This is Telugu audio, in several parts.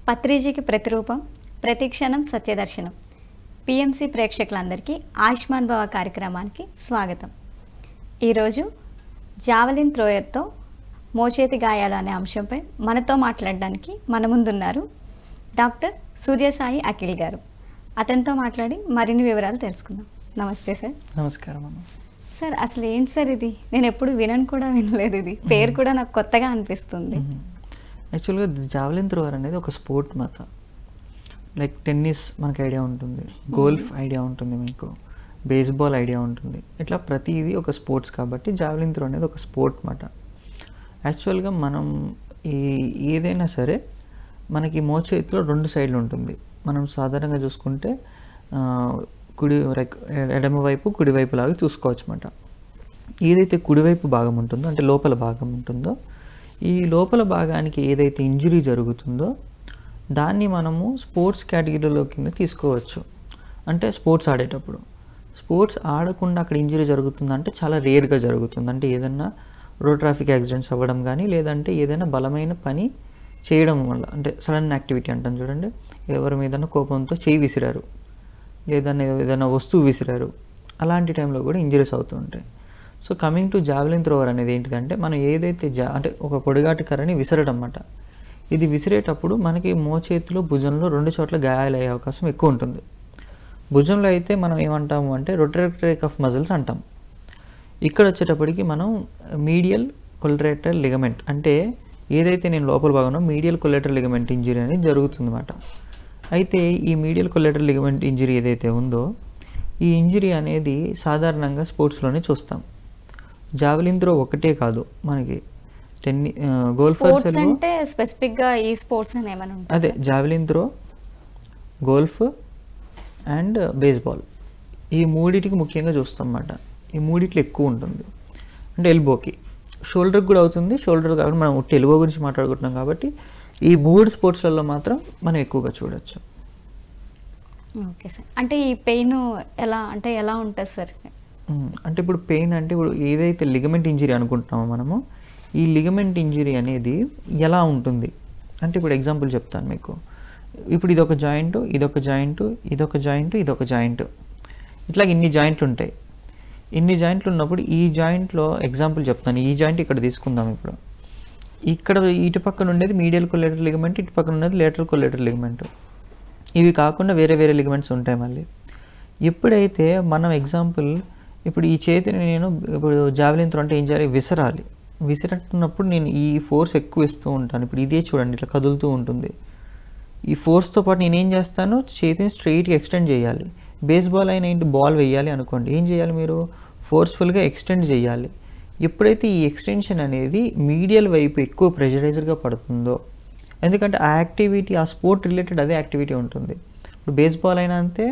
పత్రిజీకి ప్రతిరూపం ప్రతిక్షణం సత్యదర్శనం పిఎంసి ప్రేక్షకులందరికీ ఆయుష్మాన్ భవ కార్యక్రమానికి స్వాగతం. ఈరోజు జావలిన్ త్రోయర్తో మోచేతి గాయాలు అనే అంశంపై మనతో మాట్లాడడానికి మన ముందున్నారు డాక్టర్ సూర్యసాయి అఖిల్ గారు. అతనితో మాట్లాడి మరిన్ని వివరాలు తెలుసుకుందాం. నమస్తే సార్. నమస్కారం అమ్మ. సార్ అసలు ఏంటి సార్ ఇది? నేను ఎప్పుడు వినలేదు. ఇది పేరు కూడా నాకు కొత్తగా అనిపిస్తుంది. యాక్చువల్గా జావలిన్ త్రోవర్ అనేది ఒక స్పోర్ట్ మాట. లైక్ టెన్నిస్ మనకు ఐడియా ఉంటుంది, గోల్ఫ్ ఐడియా ఉంటుంది, మీకు బేస్బాల్ ఐడియా ఉంటుంది. ఇట్లా ప్రతిదీ ఒక స్పోర్ట్స్ కాబట్టి జావలిన్ త్రో అనేది ఒక స్పోర్ట్ మాట. యాక్చువల్గా మనం ఏదైనా సరే మనకి మోచేతిలో రెండు సైడ్లు ఉంటుంది. మనం సాధారణంగా చూసుకుంటే ఎడమవైపు కుడివైపు లాగా చూసుకోవచ్చు అన్నమాట. ఏదైతే కుడివైపు భాగం ఉంటుందో అంటే లోపల భాగం ఉంటుందో, ఈ లోపల భాగానికి ఏదైతే ఇంజరీ జరుగుతుందో దాన్ని మనము స్పోర్ట్స్ కేటగిరీలో కింద తీసుకోవచ్చు. అంటే స్పోర్ట్స్ ఆడేటప్పుడు స్పోర్ట్స్ ఆడకుండా అక్కడ ఇంజరీ జరుగుతుందంటే చాలా రేర్గా జరుగుతుంది. అంటే ఏదన్నా రోడ్ ట్రాఫిక్ యాక్సిడెంట్స్ అవ్వడం కానీ, లేదంటే ఏదైనా బలమైన పని చేయడం వల్ల, అంటే సడన్ యాక్టివిటీ అంటాం చూడండి, ఎవరి మీదన్నా కోపంతో చేయి విసిరారు, ఏదైనా వస్తువు విసిరారు, అలాంటి టైంలో కూడా ఇంజరీస్ అవుతూ ఉంటాయి. సో కమింగ్ టు జావలిన్ త్రోవర్ అనేది ఏంటిదంటే మనం ఏదైతే అంటే ఒక పొడిగాటి కర్రని విసరడం అన్నమాట. ఇది విసిరేటప్పుడు మనకి మోచేతిలో భుజంలో రెండు చోట్ల గాయాలు అయ్యే అవకాశం ఎక్కువ ఉంటుంది. భుజంలో అయితే మనం ఏమంటాము అంటే రొటేటరీ కఫ్ మజిల్స్ అంటాం. ఇక్కడ వచ్చేటప్పటికి మనం మీడియల్ కొలటరల్ లిగమెంట్, అంటే ఏదైతే నేను లోపల భాగంలో మీడియల్ కొలటరల్ లిగమెంట్ ఇంజరీ అనేది జరుగుతుంది అన్నమాట. అయితే ఈ మీడియల్ కొలటరల్ లిగమెంట్ ఇంజరీ ఏదైతే ఉందో, ఈ ఇంజరీ అనేది సాధారణంగా స్పోర్ట్స్లోనే చూస్తాం. జావలిన్ త్రో ఒకటే కాదు, మనకి గోల్ఫర్స్ అంటే స్పెసిఫిక్గా ఈ స్పోర్ట్స్ అని ఏమైనా ఉంటాయి? అదే javelin throw, golf and baseball, ఈ మూడిటికి ముఖ్యంగా చూస్తాం అన్నమాట. ఈ మూడిట్లో ఎక్కువ ఉంటుంది. అంటే ఎల్బోకి, షోల్డర్కి కూడా అవుతుంది. షోల్డర్ కాబట్టి మనం ఎల్బో గురించి మాట్లాడుకుంటున్నాం కాబట్టి ఈ మూడు స్పోర్ట్స్లలో మాత్రం మనం ఎక్కువగా చూడొచ్చు. Okay sir. అంటే ఈ పెయిన్ ఎలా ఉంటుంది సార్? అంటే ఇప్పుడు పెయిన్ అంటే ఇప్పుడు ఏదైతే లిగమెంట్ ఇంజరీ అనుకుంటున్నామో మనము, ఈ లిగమెంట్ ఇంజరీ అనేది ఎలా ఉంటుంది అంటే ఇప్పుడు ఎగ్జాంపుల్ చెప్తాను మీకు. ఇప్పుడు ఇదొక జాయింట్, ఇదొక జాయింట్, ఇదొక జాయింట్, ఇదొక జాయింట్, ఇట్లా ఇన్ని జాయింట్లు ఉంటాయి. ఇన్ని జాయింట్లు ఉన్నప్పుడు ఈ జాయింట్లో ఎగ్జాంపుల్ చెప్తాను. ఈ జాయింట్ ఇక్కడ తీసుకుందాం. ఇప్పుడు ఇక్కడ ఇటు పక్కన ఉండేది మీడియల్ కొలేటరల్ లిగమెంట్, ఇటు పక్కన ఉండేది లేటరల్ కొలేటరల్ లిగమెంట్. ఇవి కాకుండా వేరే వేరే లిగమెంట్స్ ఉంటాయి మళ్ళీ. ఎప్పుడైతే మనం ఎగ్జాంపుల్ ఇప్పుడు ఈ చేతిని నేను ఇప్పుడు జావలిన్ త్రో అంటే ఏం చేయాలి, విసరాలి. విసిరట్టున్నప్పుడు నేను ఈ ఫోర్స్ ఎక్కువ ఇస్తూ ఉంటాను. ఇప్పుడు ఇదే చూడండి, ఇట్లా కదులుతూ ఉంటుంది. ఈ ఫోర్స్తో పాటు నేను ఏం చేస్తాను, చేతిని స్ట్రెయిట్గా ఎక్స్టెండ్ చేయాలి. బేస్బాల్ అయినా ఏంటి, బాల్ వేయాలి అనుకోండి, ఏం చేయాలి, మీరు ఫోర్స్ఫుల్గా ఎక్స్టెండ్ చేయాలి. ఎప్పుడైతే ఈ ఎక్స్టెన్షన్ అనేది మీడియల్ వైపు ఎక్కువ ప్రెషరైజర్గా పడుతుందో, ఎందుకంటే ఆ యాక్టివిటీ, ఆ స్పోర్ట్ రిలేటెడ్ అదే యాక్టివిటీ ఉంటుంది. ఇప్పుడు బేస్బాల్ అయినా అంతే,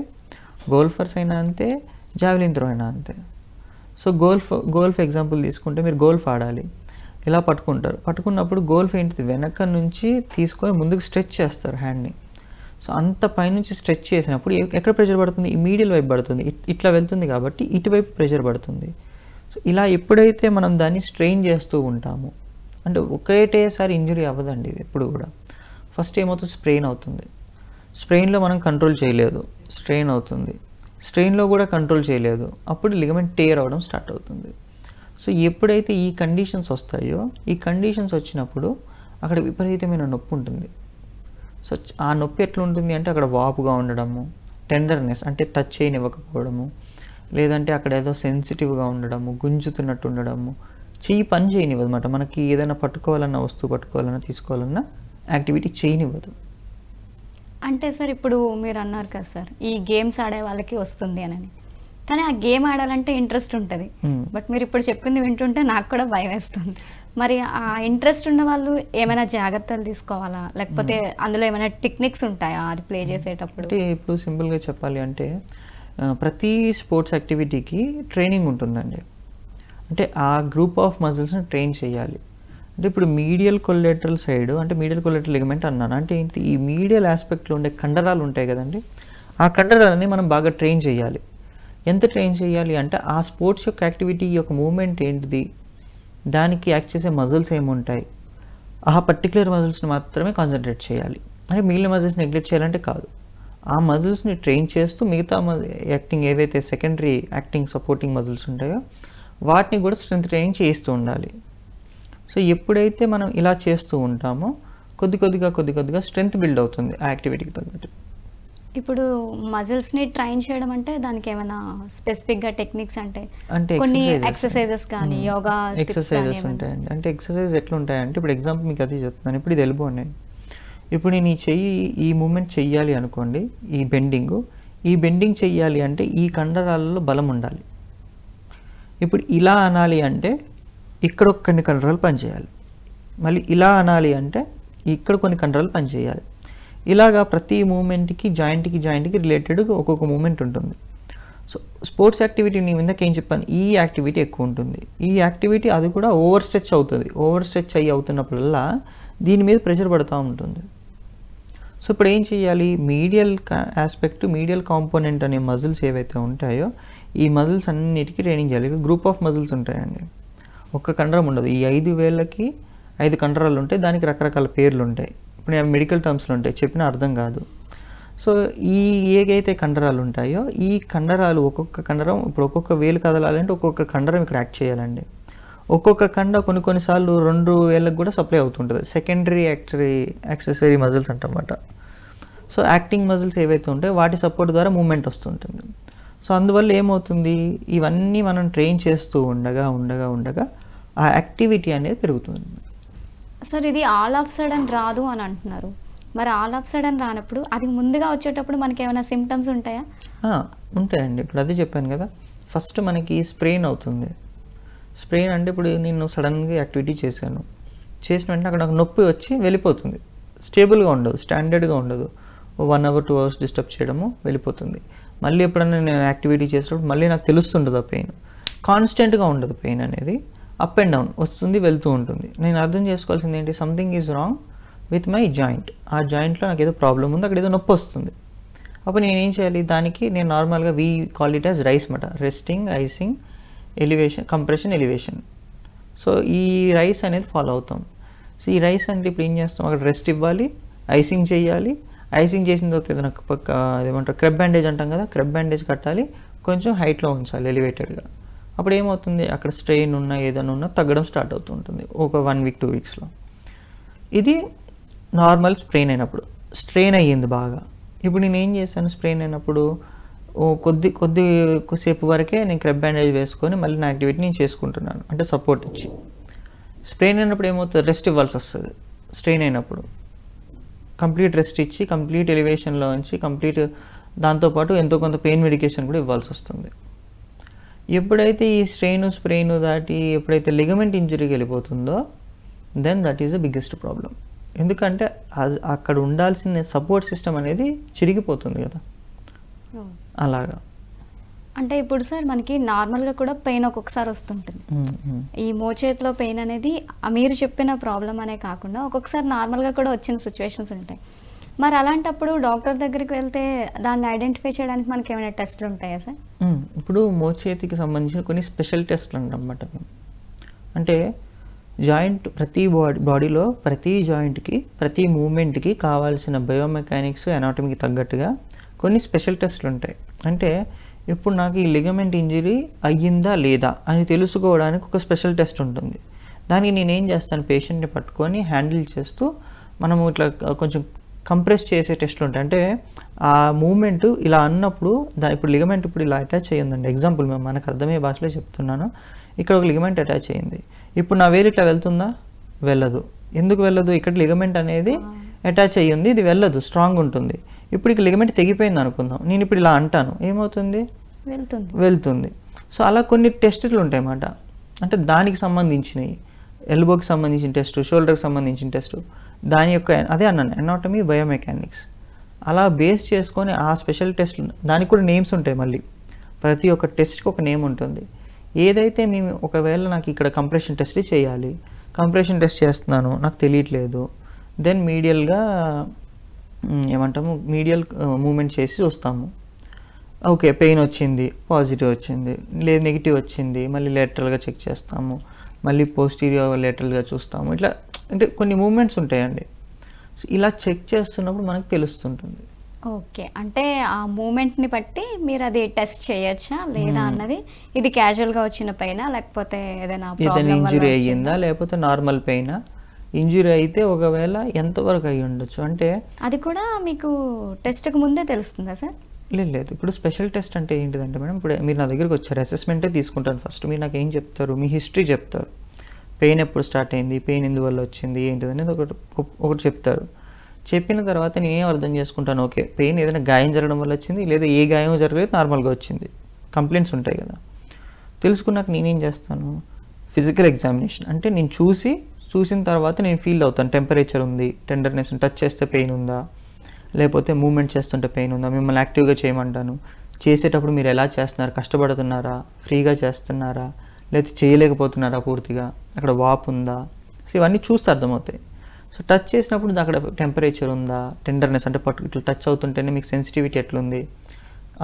గోల్ఫర్స్ అయినా అంతే, జావలిన్ త్రో అయినా అంతే. సో గోల్ఫ్ ఎగ్జాంపుల్ తీసుకుంటే మీరు గోల్ఫ్ ఆడాలి, ఇలా పట్టుకుంటారు. పట్టుకున్నప్పుడు గోల్ఫ్ ఏంటిది, వెనక నుంచి తీసుకొని ముందుకు స్ట్రెచ్ చేస్తారు హ్యాండ్ని. సో అంత పైనుంచి స్ట్రెచ్ చేసినప్పుడు ఎక్కడ ప్రెషర్ పడుతుంది, ఈ మీడియల్ వైపు పడుతుంది. ఇట్లా వెళ్తుంది కాబట్టి ఇటువైపు ప్రెషర్ పడుతుంది. సో ఇలా ఎప్పుడైతే మనం దాన్ని స్ట్రెయిన్ చేస్తూ ఉంటామో, అంటే ఒకటేసారి ఇంజరీ అవ్వదండి ఇది ఎప్పుడు కూడా. ఫస్ట్ ఏమవుతుంది, స్ప్రెయిన్ అవుతుంది. స్ప్రెయిన్లో మనం కంట్రోల్ చేయలేదు, స్ట్రెయిన్ అవుతుంది. స్ట్రెయిన్లో కూడా కంట్రోల్ చేయలేదు, అప్పుడు లిగమెంట్ టేర్ అవ్వడం స్టార్ట్ అవుతుంది. సో ఎప్పుడైతే ఈ కండిషన్స్ వస్తాయో, ఈ కండిషన్స్ వచ్చినప్పుడు అక్కడ విపరీతమైన నొప్పి ఉంటుంది. సో ఆ నొప్పి ఎట్లా ఉంటుంది అంటే అక్కడ వాపుగా ఉండడము, టెండర్నెస్ అంటే టచ్ చేయనివ్వకపోవడము, లేదంటే అక్కడ ఏదో సెన్సిటివ్గా ఉండడము, గుంజుతున్నట్టు ఉండడము, చెయ్యి పని చేయనివ్వదు అన్నమాట. మనకి ఏదైనా పట్టుకోవాలన్నా, వస్తువు పట్టుకోవాలన్నా, తీసుకోవాలన్నా యాక్టివిటీ చేయనివ్వదు. అంటే సార్ ఇప్పుడు మీరు అన్నారు కదా సార్, ఈ గేమ్స్ ఆడే వాళ్ళకి వస్తుంది అని. కానీ ఆ గేమ్ ఆడాలంటే ఇంట్రెస్ట్ ఉంటుంది. బట్ మీరు ఇప్పుడు చెప్పింది వింటుంటే నాకు కూడా భయం వేస్తుంది. మరి ఆ ఇంట్రెస్ట్ ఉన్న వాళ్ళు ఏమైనా జాగ్రత్తలు తీసుకోవాలా, లేకపోతే అందులో ఏమైనా టెక్నిక్స్ ఉంటాయా అది ప్లే చేసేటప్పుడు? అంటే ఇప్పుడు సింపుల్గా చెప్పాలి అంటే ప్రతి స్పోర్ట్స్ యాక్టివిటీకి ట్రైనింగ్ ఉంటుందండి. అంటే ఆ గ్రూప్ ఆఫ్ మజిల్స్ని ట్రైన్ చేయాలి. అంటే ఇప్పుడు మీడియల్ కొలేటరల్ సైడ్ అంటే మీడియల్ కొలేటరల్ లిగమెంట్ అన్నాను. అంటే ఏంటి, ఈ మీడియల్ ఆస్పెక్ట్లో ఉండే కండరాలు ఉంటాయి కదండి, ఆ కండరాలని మనం బాగా ట్రైన్ చేయాలి. ఎంత ట్రైన్ చేయాలి అంటే ఆ స్పోర్ట్స్ యొక్క యాక్టివిటీ యొక్క మూమెంట్ ఏంటిది, దానికి యాక్ట్ చేసే మజిల్స్ ఏముంటాయి, ఆ పర్టికులర్ మజిల్స్ని మాత్రమే కాన్సన్ట్రేట్ చేయాలి. అంటే మిగిలిన మజిల్స్ నెగ్లెక్ట్ చేయాలంటే కాదు, ఆ మజిల్స్ని ట్రైన్ చేస్తూ మిగతా యాక్టింగ్ ఏవైతే సెకండరీ యాక్టింగ్ సపోర్టింగ్ మజిల్స్ ఉంటాయో వాటిని కూడా స్ట్రెంత్ ట్రైనింగ్ చేస్తూ ఉండాలి. సో ఎప్పుడైతే మనం ఇలా చేస్తూ ఉంటామో కొద్ది కొద్దిగా స్ట్రెంత్ బిల్డ్ అవుతుంది ఆ యాక్టివిటీకి తగ్గట్టు. ఇప్పుడు మజిల్స్ని ట్రైన్ చేయడం అంటే దానికి ఏమైనా స్పెసిఫిక్గా టెక్నిక్స్ అంటే కొన్ని ఎక్సర్సైజెస్ కానీ యోగా ఎక్సర్సైజెస్ ఉంటాయండి. అంటే ఎక్సర్సైజ్ ఎట్లా ఉంటాయంటే ఇప్పుడు ఎగ్జాంపుల్ మీకు అది చెప్తున్నాను. ఇప్పుడు ఇది ఎల్బో నేను, ఇప్పుడు నేను ఈ చెయ్యి ఈ మూమెంట్ చెయ్యాలి అనుకోండి, ఈ బెండింగ్ చెయ్యాలి అంటే ఈ కండరాలలో బలం ఉండాలి. ఇప్పుడు ఇలా అనాలి అంటే ఇక్కడ కొన్ని కండరాలు పనిచేయాలి, మళ్ళీ ఇలా అనాలి అంటే ఇక్కడ కొన్ని కండరాలు పనిచేయాలి. ఇలాగా ప్రతి మూమెంట్కి జాయింట్కి రిలేటెడ్ ఒక్కొక్క మూమెంట్ ఉంటుంది. సో స్పోర్ట్స్ యాక్టివిటీ నేను ఇందాక ఏం చెప్పాను, ఈ యాక్టివిటీ ఎక్కువ ఉంటుంది. ఈ యాక్టివిటీ అది కూడా ఓవర్ స్ట్రెచ్ అవుతుంది. ఓవర్ స్ట్రెచ్ అయ్యి అవుతున్నప్పుడల్లా దీని మీద ప్రెషర్ పడుతూ ఉంటుంది. సో ఇప్పుడు ఏం చేయాలి, మీడియల్ కాంపోనెంట్ అనే మజిల్స్ ఏవైతే ఉంటాయో ఈ మజిల్స్ అన్నిటికీ ట్రైనింగ్ చేయాలి. గ్రూప్ ఆఫ్ మజిల్స్ ఉంటాయండి, ఒక్క కండరం ఉండదు. ఈ 5 వేళ్ళకి 5 కండరాలు ఉంటాయి, దానికి రకరకాల పేర్లు ఉంటాయి. ఇప్పుడు నేను మెడికల్ టర్మ్స్లో ఉంటాయి, చెప్పినా అర్థం కాదు. సో ఈ ఏవైతే కండరాలు ఉంటాయో ఈ కండరాలు ఒక్కొక్క కండరం ఇప్పుడు ఒక్కొక్క వేలు కదలాలంటే ఒక్కొక్క కండరం ఇక్కడ యాక్ట్ చేయాలండి. ఒక్కొక్క కండ కొన్నిసార్లు 2 వేళ్ళకి కూడా సప్లై అవుతుంటుంది. సెకండరీ యాక్సెసరీ మజిల్స్ అంటమాట. సో యాక్టింగ్ మజిల్స్ ఏవైతే ఉంటాయో వాటి సపోర్ట్ ద్వారా మూమెంట్ వస్తుంటుంది. సో అందువల్ల ఏమవుతుంది, ఇవన్నీ మనం ట్రైన్ చేస్తూ ఉండగా ఆ యాక్టివిటీ అనేది పెరుగుతుంది. సార్ ఇది ఆల్ ఆఫ్ సడన్ రాదు అని అంటున్నారు, మరి ఆల్ ఆఫ్ సడన్ రానప్పుడు అది ముందుగా వచ్చేటప్పుడు మనకి ఏమైనా సిమ్టమ్స్ ఉంటాయా? ఉంటాయండి. ఇప్పుడు అదే చెప్పాను కదా, ఫస్ట్ మనకి స్ప్రెయిన్ అవుతుంది. స్ప్రెయిన్ అంటే ఇప్పుడు నేను సడన్గా యాక్టివిటీ చేసిన వెంటనే అక్కడ నాకు నొప్పి వచ్చి వెళ్ళిపోతుంది. స్టేబుల్గా ఉండదు, స్టాండర్డ్గా ఉండదు. 1 hour 2 hours డిస్టర్బ్ చేయడము వెళ్ళిపోతుంది. మళ్ళీ ఎప్పుడైనా నేను యాక్టివిటీ చేసినప్పుడు మళ్ళీ నాకు తెలుస్తుంటుంది ఆ పెయిన్. కాన్స్టెంట్గా ఉండదు పెయిన్ అనేది, అప్ అండ్ డౌన్ వస్తుంది వెళ్తూ ఉంటుంది. నేను అర్థం చేసుకోవాల్సింది ఏంటి, something is wrong with my joint. ఆ జాయింట్లో నాకు ఏదో ప్రాబ్లం ఉంది, అక్కడ ఏదో నొప్పి వస్తుంది. అప్పుడు నేను ఏం చేయాలి, దానికి నేను నార్మల్గా we call it as RICE మాట, resting, icing, elevation, compression, elevation. So ఈ రైస్ అనేది ఫాలో అవుతాం. సో ఈ రైస్ అంటే ఇప్పుడు ఏం చేస్తాం, అక్కడ రెస్ట్ ఇవ్వాలి, ఐసింగ్ చేయాలి. ఐసింగ్ చేసిన తర్వాత ఏదైనా అదేమంటారు క్రెబ్ బ్యాండేజ్ అంటాం కదా, క్రెబ్ బ్యాండేజ్ కట్టాలి, కొంచెం హైట్లో ఉంచాలి ఎలివేటెడ్గా. అప్పుడు ఏమవుతుంది, అక్కడ స్ట్రెయిన్ ఉన్నా ఏదైనా ఉన్నా తగ్గడం స్టార్ట్ అవుతూ ఉంటుంది ఒక 1 week 2 weeksలో. ఇది నార్మల్ స్ప్రెయిన్ అయినప్పుడు. స్ట్రెయిన్ అయ్యింది బాగా. ఇప్పుడు నేను ఏం చేశాను, స్ప్రెయిన్ అయినప్పుడు కొద్దిసేపు వరకే నేను క్రెబ్ బ్యాండేజ్ వేసుకొని మళ్ళీ నా యాక్టివిటీ నేను చేసుకుంటున్నాను, అంటే సపోర్ట్ ఇచ్చి. స్ప్రెయిన్ అయినప్పుడు ఏమవుతుంది, రెస్ట్ ఇవ్వాల్సి వస్తుంది. స్ట్రెయిన్ అయినప్పుడు కంప్లీట్ రెస్ట్ ఇచ్చి కంప్లీట్ ఎలివేషన్లో ఉంచి కంప్లీట్ దాంతోపాటు ఎంతో కొంత పెయిన్ మెడికేషన్ కూడా ఇవ్వాల్సి వస్తుంది. ఎప్పుడైతే ఈ స్ప్రెయిన్ దాటి ఎప్పుడైతే లిగమెంట్ ఇంజరీకి వెళ్ళిపోతుందో then that is the biggest problem. ఎందుకంటే అక్కడ ఉండాల్సిన సపోర్ట్ సిస్టమ్ అనేది చిరిగిపోతుంది కదా. అలాగా అంటే ఇప్పుడు సార్ మనకి నార్మల్గా కూడా పెయిన్ ఒక్కొక్కసారి వస్తుంటుంది. ఈ మోచేతిలో పెయిన్ అనేది మీరు చెప్పిన ప్రాబ్లం అనే కాకుండా ఒక్కొక్కసారి నార్మల్గా కూడా వచ్చిన సిచ్యువేషన్స్ ఉంటాయి. మరి అలాంటప్పుడు డాక్టర్ దగ్గరికి వెళ్తే దాన్ని ఐడెంటిఫై చేయడానికి మనకి ఏమైనా టెస్ట్లు ఉంటాయా సార్? ఇప్పుడు మోచేతికి సంబంధించిన కొన్ని స్పెషల్ టెస్ట్లు అన్నమాట. అంటే జాయింట్ బాడీలో ప్రతి జాయింట్కి ప్రతి మూమెంట్కి కావాల్సిన బయోమెకానిక్స్ అనాటమీకి తగ్గట్టుగా కొన్ని స్పెషల్ టెస్ట్లు ఉంటాయి. అంటే ఇప్పుడు నాకు ఈ లిగమెంట్ ఇంజరీ అయ్యిందా లేదా అని తెలుసుకోవడానికి ఒక స్పెషల్ టెస్ట్ ఉంటుంది. దానికి నేనేం చేస్తాను, పేషెంట్ని పట్టుకొని హ్యాండిల్ చేస్తూ మనము ఇట్లా కొంచెం కంప్రెస్ చేసే టెస్ట్లు ఉంటాయి. అంటే ఆ మూమెంట్ ఇలా అన్నప్పుడు ఇప్పుడు లిగమెంట్ ఇప్పుడు ఇలా అటాచ్ అయ్యిందండి. ఎగ్జాంపుల్ మనకు అర్థమయ్యే భాషలో చెప్తున్నాను. ఇక్కడ ఒక లిగమెంట్ అటాచ్ అయ్యింది. ఇప్పుడు నా వేలు ఇట్లా వెళ్తుందా, వెళ్ళదు. ఎందుకు వెళ్ళదు, ఇక్కడ లిగమెంట్ అనేది అటాచ్ అయ్యింది, ఇది వెళ్ళదు, స్ట్రాంగ్ ఉంటుంది. ఇప్పుడు ఇక లిగమెంట్ తెగిపోయింది అనుకుందాం, నేను ఇప్పుడు ఇలా అంటాను, ఏమవుతుంది, వెళ్తుంది. సో అలా కొన్ని టెస్టులు ఉంటాయి అన్నమాట. అంటే దానికి సంబంధించినవి, ఎల్బోకి సంబంధించిన టెస్ట్, షోల్డర్కి సంబంధించిన టెస్ట్, దాని యొక్క అదే అన్నాను అనాటమీ బయోమెకానిక్స్. అలా బేస్ చేసుకొని ఆ స్పెషల్ టెస్ట్లు, దానికి కూడా నేమ్స్ ఉంటాయి. మళ్ళీ ప్రతి ఒక్క టెస్ట్కి ఒక నేమ్ ఉంటుంది. ఏదైతే మేము ఒకవేళ నాకు ఇక్కడ కంప్రెషన్ టెస్ట్ చేయాలి, కంప్రెషన్ టెస్ట్ చేస్తున్నాను, నాకు తెలియట్లేదు, దెన్ మీడియల్గా ఏమంటాము మీడియల్ మూమెంట్ చేసి చూస్తాము. ఓకే పెయిన్ వచ్చింది, పాజిటివ్ వచ్చింది, లేదు నెగిటివ్ వచ్చింది, మళ్ళీ లేటరల్గా చెక్ చేస్తాము, మళ్ళీ పోస్టీరియర్ లేటరల్గా చూస్తాము. ఇట్లా అంటే కొన్ని మూమెంట్స్ ఉంటాయండి. సో ఇలా చెక్ చేస్తున్నప్పుడు మనకు తెలుస్తుంటుంది. ఓకే. అంటే ఆ మూమెంట్‌ని బట్టి మీరు అది టెస్ట్ చేయొచ్చా? లేదా అన్నది ఇది క్యాజువల్‌గా వచ్చిన పెయినా? లేకపోతే ఏదైనా ప్రాబ్లమ్ వల్ల ఇంజురీ వచ్చిందా? అయ్యిందా లేకపోతే నార్మల్ పెయినా? ఇంజురీ అయితే ఒకవేళ ఎంతవరకు అయ్యి ఉండొచ్చు అంటే అది కూడా మీకు టెస్ట్‌కి ముందే తెలుస్తుందా సార్? లేదు. ఇప్పుడు స్పెషల్ టెస్ట్ అంటే ఏంటిదంటే మేడం, ఇప్పుడు మీరు నా దగ్గరికి వచ్చారు, అసెస్మెంటే తీసుకుంటాను ఫస్ట్. మీరు నాకు ఏం చెప్తారు, మీ హిస్టరీ చెప్తారు. పెయిన్ ఎప్పుడు స్టార్ట్ అయింది, పెయిన్ ఎందువల్ల వచ్చింది, ఏంటిది అనేది ఒకటి చెప్తారు. చెప్పిన తర్వాత నేనేం అర్థం చేసుకుంటాను, ఓకే పెయిన్ ఏదైనా గాయం జరగడం వల్ల వచ్చింది, లేదా ఏ గాయం జరగలేదు నార్మల్గా వచ్చింది. కంప్లైంట్స్ ఉంటాయి కదా. తెలుసుకున్నాక నేనేం చేస్తాను, ఫిజికల్ ఎగ్జామినేషన్ అంటే నేను చూసిన తర్వాత నేను ఫీల్ అవుతాను. టెంపరేచర్ ఉంది, టెండర్నెస్, టచ్ చేస్తే పెయిన్ ఉందా, లేకపోతే మూమెంట్ చేస్తుంటే పెయిన్ ఉందా, మిమ్మల్ని యాక్టివ్గా చేయమంటాను. చేసేటప్పుడు మీరు ఎలా చేస్తున్నారు, కష్టపడుతున్నారా, ఫ్రీగా చేస్తున్నారా, లేకపోతే చేయలేకపోతున్నారా పూర్తిగా, అక్కడ వాపు ఉందా, సో ఇవన్నీ చూస్తే అర్థమవుతాయి. సో టచ్ చేసినప్పుడు అక్కడ టెంపరేచర్ ఉందా, టెండర్నెస్ అంటే ఇట్లా టచ్ అవుతుంటేనే మీకు సెన్సిటివిటీ ఎట్లుంది,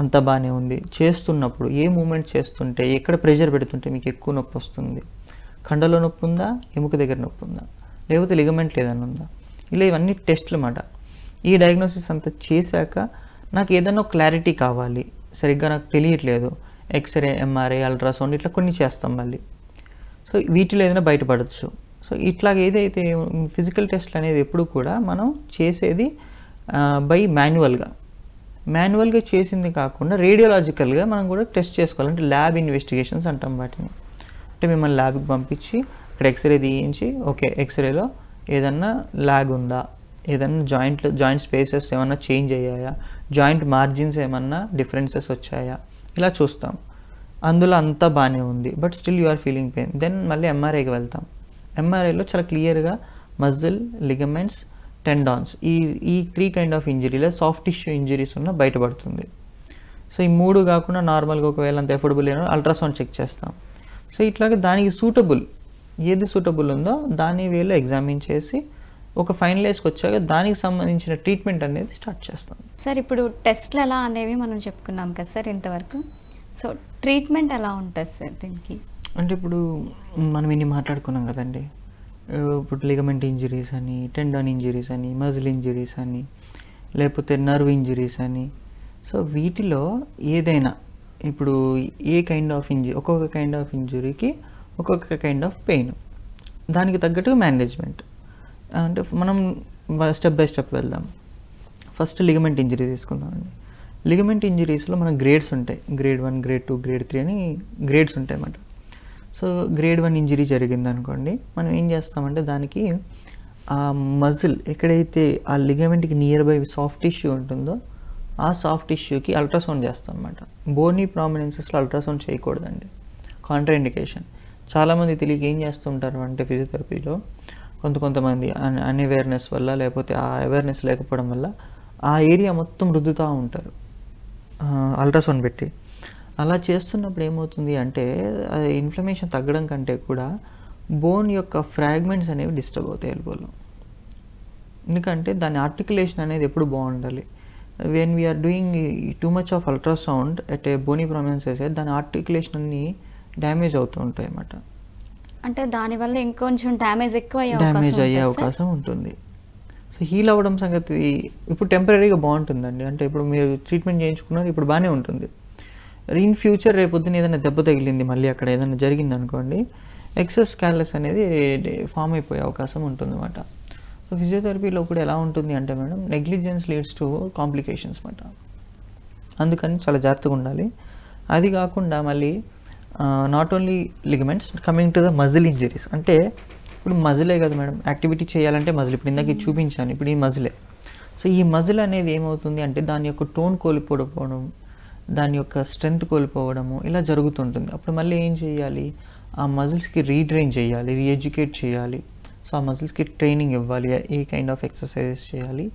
అంతా బాగానే ఉంది. చేస్తున్నప్పుడు ఏ మూమెంట్ చేస్తుంటే, ఎక్కడ ప్రెషర్ పెడుతుంటే మీకు ఎక్కువ నొప్పి వస్తుంది, కండలో నొప్పి ఉందా, ఎముక దగ్గర నొప్పి ఉందా, లేకపోతే లిగమెంట్ ఏదైనా ఉందా, ఇలా ఇవన్నీ టెస్ట్లు అన్నమాట. ఈ డయాగ్నోసిస్ అంతా చేశాక నాకు ఏదైనా క్లారిటీ కావాలి, సరిగ్గా నాకు తెలియట్లేదు, ఎక్స్రే, ఎంఆర్ఐ, అల్ట్రాసౌండ్ ఇట్లా కొన్ని చేస్తాం మళ్ళీ. సో వీటిలో ఏదైనా బయటపడవచ్చు. సో ఇట్లా ఏదైతే ఫిజికల్ టెస్ట్లు అనేది ఎప్పుడు కూడా మనం చేసేది బై మాన్యువల్గా చేసింది కాకుండా రేడియోలాజికల్గా మనం కూడా టెస్ట్ చేసుకోవాలి. అంటే ల్యాబ్ ఇన్వెస్టిగేషన్స్ అంటాం వాటిని. అంటే మిమ్మల్ని ల్యాబ్కి పంపించి ఇక్కడ ఎక్స్రే తీయించి, ఓకే ఎక్స్రేలో ఏదన్నా లాగ్ ఉందా, ఏదన్నా జాయింట్ స్పేసెస్ ఏమన్నా చేంజ్ అయ్యాయా, జాయింట్ మార్జిన్స్ ఏమన్నా డిఫరెన్సెస్ వచ్చాయా, ఇలా చూస్తాం. అందులో అంతా బాగానే ఉంది, but still you are feeling pain, then మళ్ళీ ఎంఆర్ఐకి వెళ్తాం. ఎంఆర్ఐలో చాలా క్లియర్గా మజిల్, లిగమెంట్స్, టెండాన్స్, ఈ 3 కైండ్ ఆఫ్ ఇంజరీలో సాఫ్ట్ టిష్యూ ఇంజరీస్ ఉన్న బయటపడుతుంది. సో ఈ 3 కాకుండా నార్మల్గా ఒకవేళ అంత ఎఫోర్డబుల్ అయినా అల్ట్రాసౌండ్ చెక్ చేస్తాం. సో ఇట్లాగే దానికి ఏది సూటబుల్ ఉందో దాని వేలో ఎగ్జామిన్ చేసి ఒక ఫైనలైజ్కి వచ్చాక దానికి సంబంధించిన ట్రీట్మెంట్ అనేది స్టార్ట్ చేస్తాం. సార్ ఇప్పుడు టెస్ట్లు ఎలా అనేవి మనం చెప్పుకున్నాం కదా సార్ ఇంతవరకు. సో ట్రీట్మెంట్ ఎలా ఉంటుంది సార్ దీనికి? అంటే ఇప్పుడు మనం ఇన్ని మాట్లాడుకున్నాం కదండి, ఇప్పుడు లిగమెంట్ ఇంజరీస్ అని, టెండాన్ ఇంజరీస్ అని, మజిల్ ఇంజరీస్ అని, లేకపోతే నర్వ్ ఇంజరీస్ అని. సో వీటిలో ఏదైనా ఇప్పుడు ఒక్కొక్క కైండ్ ఆఫ్ ఇంజరీకి ఒక్కొక్క కైండ్ ఆఫ్ పెయిన్, దానికి తగ్గట్టు మేనేజ్మెంట్. అంటే మనం స్టెప్ బై స్టెప్ వెళ్దాం. ఫస్ట్ లిగమెంట్ ఇంజరీ తీసుకుందామండి. లిగమెంట్ ఇంజరీస్లో మన గ్రేడ్స్ ఉంటాయి, గ్రేడ్ 1, గ్రేడ్ 2, గ్రేడ్ 3 అని గ్రేడ్స్ ఉంటాయి అన్నమాట. సో గ్రేడ్ 1 ఇంజరీ జరిగింది అనుకోండి, మనం ఏం చేస్తామంటే దానికి ఆ మజిల్ ఎక్కడైతే ఆ లిగమెంట్కి నియర్ బై సాఫ్ట్ టిష్యూ ఉంటుందో ఆ సాఫ్ట్ టిష్యూకి అల్ట్రాసౌండ్ చేస్తాం అన్నమాట. బోనీ ప్రామినెన్సెస్లో అల్ట్రాసౌండ్ చేయకూడదండి, కాంట్రాఇండికేషన్. చాలామంది తెలియక ఏం చేస్తుంటారు అంటే ఫిజియోథెరపీలో కొంతమంది అన్అవేర్నెస్ వల్ల, లేకపోతే ఆ అవేర్నెస్ లేకపోవడం వల్ల ఆ ఏరియా మొత్తం రుద్దుతూ ఉంటారు అల్ట్రాసౌండ్ పెట్టి. అలా చేస్తున్నప్పుడు ఏమవుతుంది అంటే ఇన్ఫ్లమేషన్ తగ్గడం కంటే కూడా బోన్ యొక్క ఫ్రాగ్మెంట్స్ అనేవి డిస్టర్బ్ అవుతాయి ఎల్బోలో. ఎందుకంటే దాని ఆర్టికులేషన్ అనేది ఎప్పుడు బాగుండాలి. When we are doing too much of ultrasound at a bony prominences, దాని ఆర్టికులేషన్ అన్ని డ్యామేజ్ అవుతూ ఉంటాయి అన్నమాట. అంటే దానివల్ల ఇంకొంచెం డ్యామేజ్ అయ్యే అవకాశం ఉంటుంది. సో హీల్ అవ్వడం సంగతి ఇప్పుడు టెంపరీగా బాగుంటుందండి. అంటే ఇప్పుడు మీరు ట్రీట్మెంట్ చేయించుకున్నారు, ఇప్పుడు బాగానే ఉంటుంది. ఇన్ ఫ్యూచర్ రేపొద్దున ఏదైనా దెబ్బ తగిలింది, మళ్ళీ అక్కడ ఏదైనా జరిగింది అనుకోండి, ఎక్సెస్ క్యాలస్ అనేది ఫామ్ అయిపోయే అవకాశం ఉంటుంది అన్నమాట. సో ఫిజియోథెరపీలో కూడా ఎలా ఉంటుంది అంటే madam, negligence leads to complications అన్నమాట. అందుకని చాలా జాగ్రత్తగా ఉండాలి. అది కాకుండా మళ్ళీ not only ligaments, coming to the muscle injuries. అంటే ఇప్పుడు మజిలే కదా మేడం, యాక్టివిటీ చేయాలంటే మజిల్, ఇప్పుడు ఇందాక ఇది చూపించాను, ఇప్పుడు ఈ మజిలే. సో ఈ మజిల్ అనేది ఏమవుతుంది అంటే దాని యొక్క టోన్ కోల్పోవడం, దాని యొక్క స్ట్రెంగ్త్ కోల్పోవడము ఇలా జరుగుతుంటుంది. అప్పుడు మళ్ళీ ఏం చేయాలి, ఆ మజిల్స్కి రీట్రైన్ చేయాలి, రీఎడ్యుకేట్ చేయాలి. సో ఆ మజిల్స్కి ట్రైనింగ్ ఇవ్వాలి, ఏ కైండ్ ఆఫ్ ఎక్సర్సైజెస్ చేయాలి,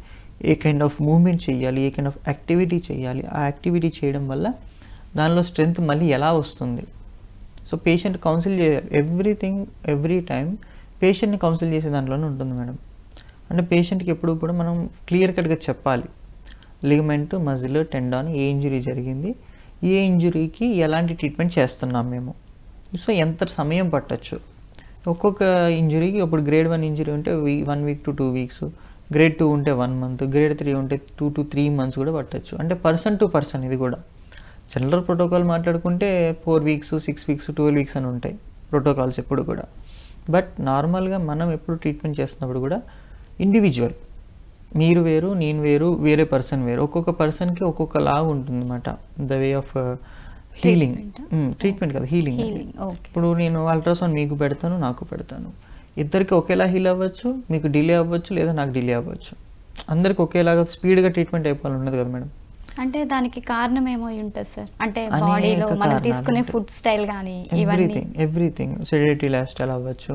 ఏ కైండ్ ఆఫ్ మూవ్మెంట్ చేయాలి, ఏ కైండ్ ఆఫ్ యాక్టివిటీ చేయాలి. ఆ యాక్టివిటీ చేయడం వల్ల దానిలో స్ట్రెంగ్త్ మళ్ళీ ఎలా వస్తుంది. సో పేషెంట్ కౌన్సిల్ చేయాలి, ఎవ్రీ టైం పేషెంట్ని కౌన్సిల్ చేసే దాంట్లోనే ఉంటుంది మేడం. అంటే పేషెంట్కి ఎప్పుడు కూడా మనం క్లియర్ కట్గా చెప్పాలి, లిగమెంట్, మజిల్, టెండాన్ ఏ ఇంజరీ జరిగింది, ఏ ఇంజరీకి ఎలాంటి ట్రీట్మెంట్ చేస్తున్నాం మేము. సో ఎంత సమయం పట్టచ్చు ఒక్కొక్క ఇంజరీకి. ఇప్పుడు గ్రేడ్ 1 ఇంజరీ ఉంటే 1 వీక్ to 2 వీక్స్, గ్రేడ్ 2 ఉంటే 1 మంత్, గ్రేడ్ 3 ఉంటే 2 to 3 months కూడా పట్టచ్చు. అంటే పర్సన్ టు పర్సన్ ఇది కూడా. జనరల్ ప్రోటోకాల్ మాట్లాడుకుంటే 4 weeks, 6 weeks, 12 weeks అని ఉంటాయి ప్రోటోకాల్స్ ఎప్పుడు కూడా. బట్ నార్మల్గా మనం ఎప్పుడు ట్రీట్మెంట్ చేస్తున్నప్పుడు కూడా ఇండివిజువల్, మీరు వేరు నేను వేరు, వేరే పర్సన్ వేరు, ఒక్కొక్క పర్సన్కి ఒక్కొక్కలాగా ఉంటుంది అన్నమాట the way of healing. Treatment కదా, హీలింగ్. ఇప్పుడు నేను అల్ట్రాసౌండ్ మీకు పెడతాను, నాకు పెడతాను, ఇద్దరికి ఒకేలా హీల్ అవ్వచ్చు, మీకు డిలే అవ్వచ్చు లేదా నాకు డిలే అవ్వచ్చు. అందరికి ఒకేలాగా స్పీడ్గా ట్రీట్మెంట్ అయిపోవాలి ఉండదు కదా మేడం. అంటే దానికి కారణం ఏమో ఉంటుంది సార్, అంటే బాడీలో మనం తీసుకునే ఫుడ్ స్టైల్ కానీ ఎవ్రీథింగ్ సెడేటరీ లైఫ్ స్టైల్ అవ్వచ్చు,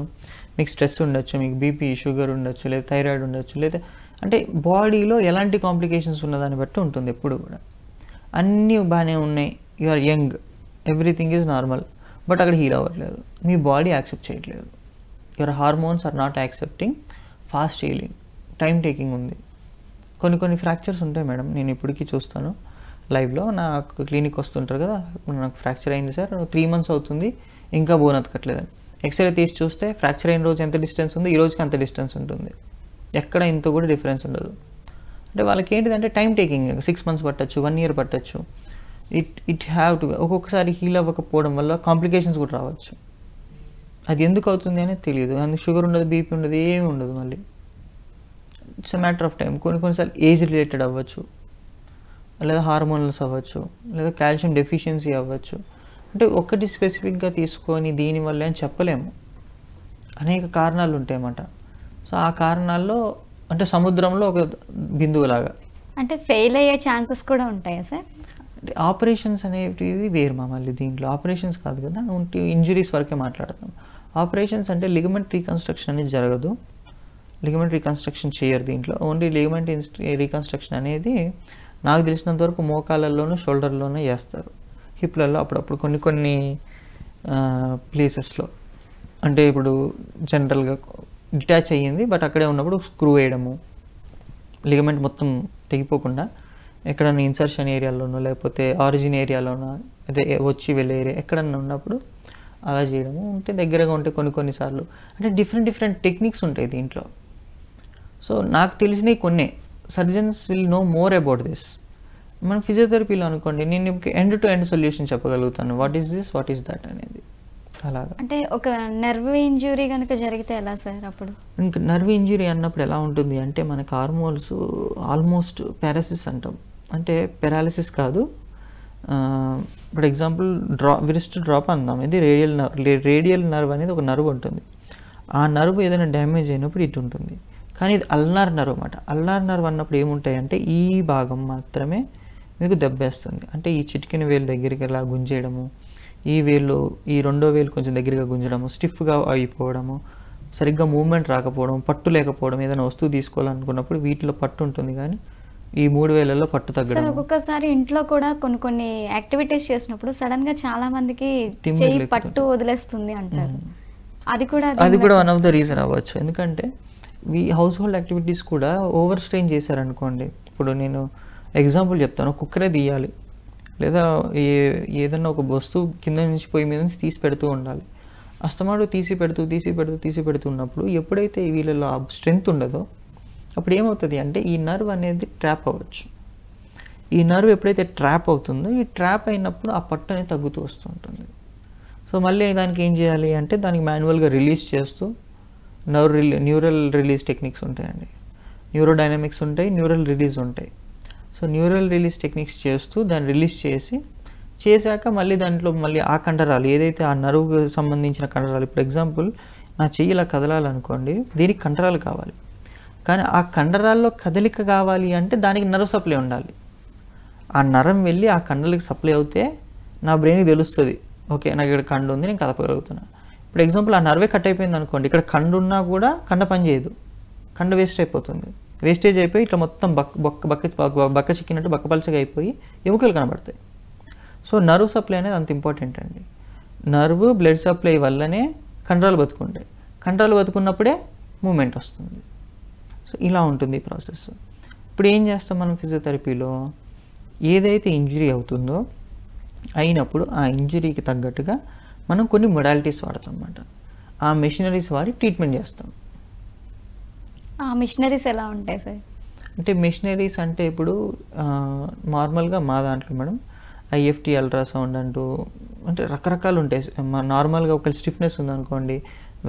మీకు స్ట్రెస్ ఉండొచ్చు, మీకు బీపీ షుగర్ ఉండొచ్చు, లేదా థైరాయిడ్ ఉండొచ్చు, లేదా అంటే బాడీలో ఎలాంటి కాంప్లికేషన్స్ ఉన్నదాన్ని బట్టి ఉంటుంది ఎప్పుడు కూడా. అన్నీ బాగానే ఉన్నాయి, you are young, everything is normal, but అక్కడ హీల్ అవ్వట్లేదు, మీ బాడీ యాక్సెప్ట్ చేయట్లేదు, your hormones are not accepting fast healing, time taking ఉంది. కొన్ని ఫ్రాక్చర్స్ ఉంటాయి మేడం, నేను ఇప్పటికీ చూస్తాను లైవ్లో, నాకు క్లినిక్ వస్తుంటారు కదా, నాకు ఫ్రాక్చర్ అయింది సార్ 3 months అవుతుంది ఇంకా బోన్ అతకట్లేదని. ఎక్స్రే తీసి చూస్తే ఫ్రాక్చర్ అయిన రోజు ఎంత డిస్టెన్స్ ఉంది, ఈ రోజుకి అంత డిస్టెన్స్ ఉంటుంది, ఎక్కడ ఇంత కూడా డిఫరెన్స్ ఉండదు. అంటే వాళ్ళకి ఏంటిదంటే టైం టేకింగ్, 6 months పట్టచ్చు, 1 year పట్టచ్చు. ఇట్ హ్యావ్ టు, ఒక్కొక్కసారి హీల్ అవ్వకపోవడం వల్ల కాంప్లికేషన్స్ కూడా రావచ్చు. అది ఎందుకు అవుతుంది అనేది తెలియదు. అందుకు షుగర్ ఉండదు, బీపీ ఉండదు, ఏమి ఉండదు, మళ్ళీ it's a matter of time. కొన్నిసార్లు ఏజ్ రిలేటెడ్ అవ్వచ్చు, లేదా హార్మోనల్స్ అవ్వచ్చు, లేదా కాల్షియం డెఫిషియన్సీ అవ్వచ్చు. అంటే ఒకటి స్పెసిఫిక్గా తీసుకొని దీనివల్ల అని చెప్పలేము, అనేక కారణాలు ఉంటాయన్నమాట. సో ఆ కారణాల్లో అంటే సముద్రంలో ఒక బిందువులాగా. అంటే ఫెయిల్ అయ్యే ఛాన్సెస్ కూడా ఉంటాయా సార్? అంటే ఆపరేషన్స్ అనేటివి వేరు మళ్ళీ దీంట్లో ఆపరేషన్స్ కాదు కదా, ఇంజురీస్ వరకే మాట్లాడుతాం. ఆపరేషన్స్ అంటే లిగమెంట్ రీకన్స్ట్రక్షన్ అనేది జరగదు, లిగమెంట్ రీకన్స్ట్రక్షన్ చేయరు దీంట్లో. ఓన్లీ లిగమెంట్ రీకన్స్ట్రక్షన్ అనేది నాకు తెలిసినంత వరకు మోకాళ్ళల్లోనూ షోల్డర్లోనూ చేస్తారు, హిప్లలో అప్పుడప్పుడు కొన్ని ప్లేసెస్లో. అంటే ఇప్పుడు జనరల్గా డిటాచ్ అయ్యింది బట్ అక్కడే ఉన్నప్పుడు స్క్రూ వేయడము, లిగమెంట్ మొత్తం తెగిపోకుండా ఎక్కడన్నా ఇన్సర్షన్ ఏరియాలోనో లేకపోతే ఆరిజిన్ ఏరియాలోనో అదే వచ్చి వెళ్ళే ఏరియా ఎక్కడన్నా ఉన్నప్పుడు అలా చేయడము ఉంటే దగ్గరగా ఉంటే కొన్నిసార్లు అంటే డిఫరెంట్ టెక్నిక్స్ ఉంటాయి దీంట్లో. సో నాకు తెలిసినవి కొన్ని, surgeons will know more about this. మనం ఫిజియోథెరపీలో అనుకోండి, నేను ఎండ్ టు ఎండ్ సొల్యూషన్ చెప్పగలుగుతాను, what is this, what is that అనేది. అలాగా అంటే ఒక నర్వ్ ఇంజురీ కనుక జరిగితే ఎలా సార్ అప్పుడు? ఇంకా నర్వ్ ఇంజురీ అన్నప్పుడు ఎలా ఉంటుంది అంటే మనకి హార్మోన్స్ ఆల్మోస్ట్ పారాసిస్ అంటాం, అంటే పెరాలిసిస్ కాదు. ఫర్ ఎగ్జాంపుల్ విరిస్ట్ డ్రాప్ అందాం, ఇది రేడియల్ నర్వ్ అనేది ఒక నర్వ్ ఉంటుంది. ఆ నర్వ్ ఏదైనా డ్యామేజ్ అయినప్పుడు ఇటు ఉంటుంది, కానీ ఇది అల్నార్ నర్వ్ అన్నమాట. అల్నార్ నర్వ్ అన్నప్పుడు ఏముంటాయంటే ఈ భాగం మాత్రమే మీకు దెబ్బేస్తుంది. అంటే ఈ చిటికిన వేలు దగ్గరికి ఇలా గుంజేయడము, ఈ వేలు ఈ రెండో వేలు కొంచెం దగ్గరగా గుంజడము, స్టిఫ్గా అయిపోవడము, సరిగ్గా మూవ్మెంట్ రాకపోవడం, పట్టు లేకపోవడం, ఏదైనా వస్తువు తీసుకోవాలనుకున్నప్పుడు వీటిలో పట్టు ఉంటుంది కానీ ఈ 3 వేలలో పట్టు తగ్గడం. ఒక్కొక్కసారి ఇంట్లో కూడా కొన్ని యాక్టివిటీస్ చేసినప్పుడు సడన్ గా చాలా మందికి చెయ్యి పట్టు వదిలేస్తుంది అంటారు, అది కూడా వన్ ఆఫ్ ద రీజన్ అవ్వచ్చు. ఎందుకంటే ఈ హౌస్ హోల్డ్ యాక్టివిటీస్ కూడా ఓవర్ స్ట్రెయిన్ చేశారనుకోండి. ఇప్పుడు నేను ఎగ్జాంపుల్ చెప్తాను, కుక్కరే తీయాలి లేదా ఏదన్నా ఒక వస్తువు కింద నుంచి పొయ్యి మీద నుంచి తీసి పెడుతూ ఉండాలి. అస్తమాడు తీసి పెడుతూ ఉన్నప్పుడు ఎప్పుడైతే వీళ్ళలో ఆ స్ట్రెంగ్త్ ఉండదో అప్పుడు ఏమవుతుంది అంటే ఈ నర్వ్ అనేది ట్రాప్ అవ్వచ్చు. ఈ నర్వ్ ఎప్పుడైతే ట్రాప్ అవుతుందో ఈ ట్రాప్ అయినప్పుడు ఆ పట్టు అనేది తగ్గుతూ వస్తూ ఉంటుంది. సో మళ్ళీ దానికి ఏం చేయాలి అంటే దానికి మాన్యువల్గా రిలీజ్ చేస్తూ న్యూరల్ రిలీజ్ టెక్నిక్స్ ఉంటాయండి, న్యూరోడైనమిక్స్ ఉంటాయి, న్యూరల్ రిలీజ్ ఉంటాయి. సో న్యూరల్ రిలీజ్ టెక్నిక్స్ చేస్తూ దాన్ని రిలీజ్ చేశాక మళ్ళీ దాంట్లో మళ్ళీ ఆ కండరాలు ఏదైతే ఆ నర్వ్కి సంబంధించిన కండరాలు, ఇప్పుడు ఎగ్జాంపుల్ నా చెయ్యి ఇలా కదలాలనుకోండి, దీనికి కండరాలు కావాలి, కానీ ఆ కండరాల్లో కదలిక కావాలి అంటే దానికి నర్వ్ సప్లై ఉండాలి. ఆ నరం వెళ్ళి ఆ కండలకి సప్లై అవుతే నా బ్రెయిన్కి తెలుస్తుంది, ఓకే నాకు ఇక్కడ కండ ఉంది, నేను కదపగలుగుతున్నా. ఇప్పుడు ఎగ్జాంపుల్ ఆ నర్వే కట్ అయిపోయింది అనుకోండి, ఇక్కడ కండ ఉన్నా కూడా కండ పని చేయదు, కండ వేస్ట్ అయిపోతుంది. వేస్టేజ్ అయిపోయి ఇట్లా మొత్తం బక్క చిక్కినట్టు బక్కపలచగా అయిపోయి ఎముకలు కనబడతాయి. సో నర్వ్ సప్లై అనేది అంత ఇంపార్టెంట్ అండి. నర్వ్ బ్లడ్ సప్లై వల్లనే కండరాలు బతుకుంటాయి, కండరాలు బతుకున్నప్పుడే మూమెంట్ వస్తుంది. సో ఇలా ఉంటుంది ఈ ప్రాసెస్. ఇప్పుడు ఏం చేస్తాం మనం ఫిజియోథెరపీలో, ఏదైతే ఇంజరీ అవుతుందో అయినప్పుడు ఆ ఇంజరీకి తగ్గట్టుగా మనం కొన్ని మొడాలిటీస్ వాడతాం అన్నమాట. ఆ మెషినరీస్ వాడి ట్రీట్మెంట్ చేస్తాం. ఆ మిషనరీస్ ఎలా ఉంటాయి సార్? అంటే మిషనరీస్ అంటే ఇప్పుడు నార్మల్గా మా దాంట్లో మేడం ఐఎఫ్టీ అల్ట్రాసౌండ్ అంటూ అంటే రకరకాలు ఉంటాయి. నార్మల్గా ఒక స్టిఫ్నెస్ ఉందనుకోండి,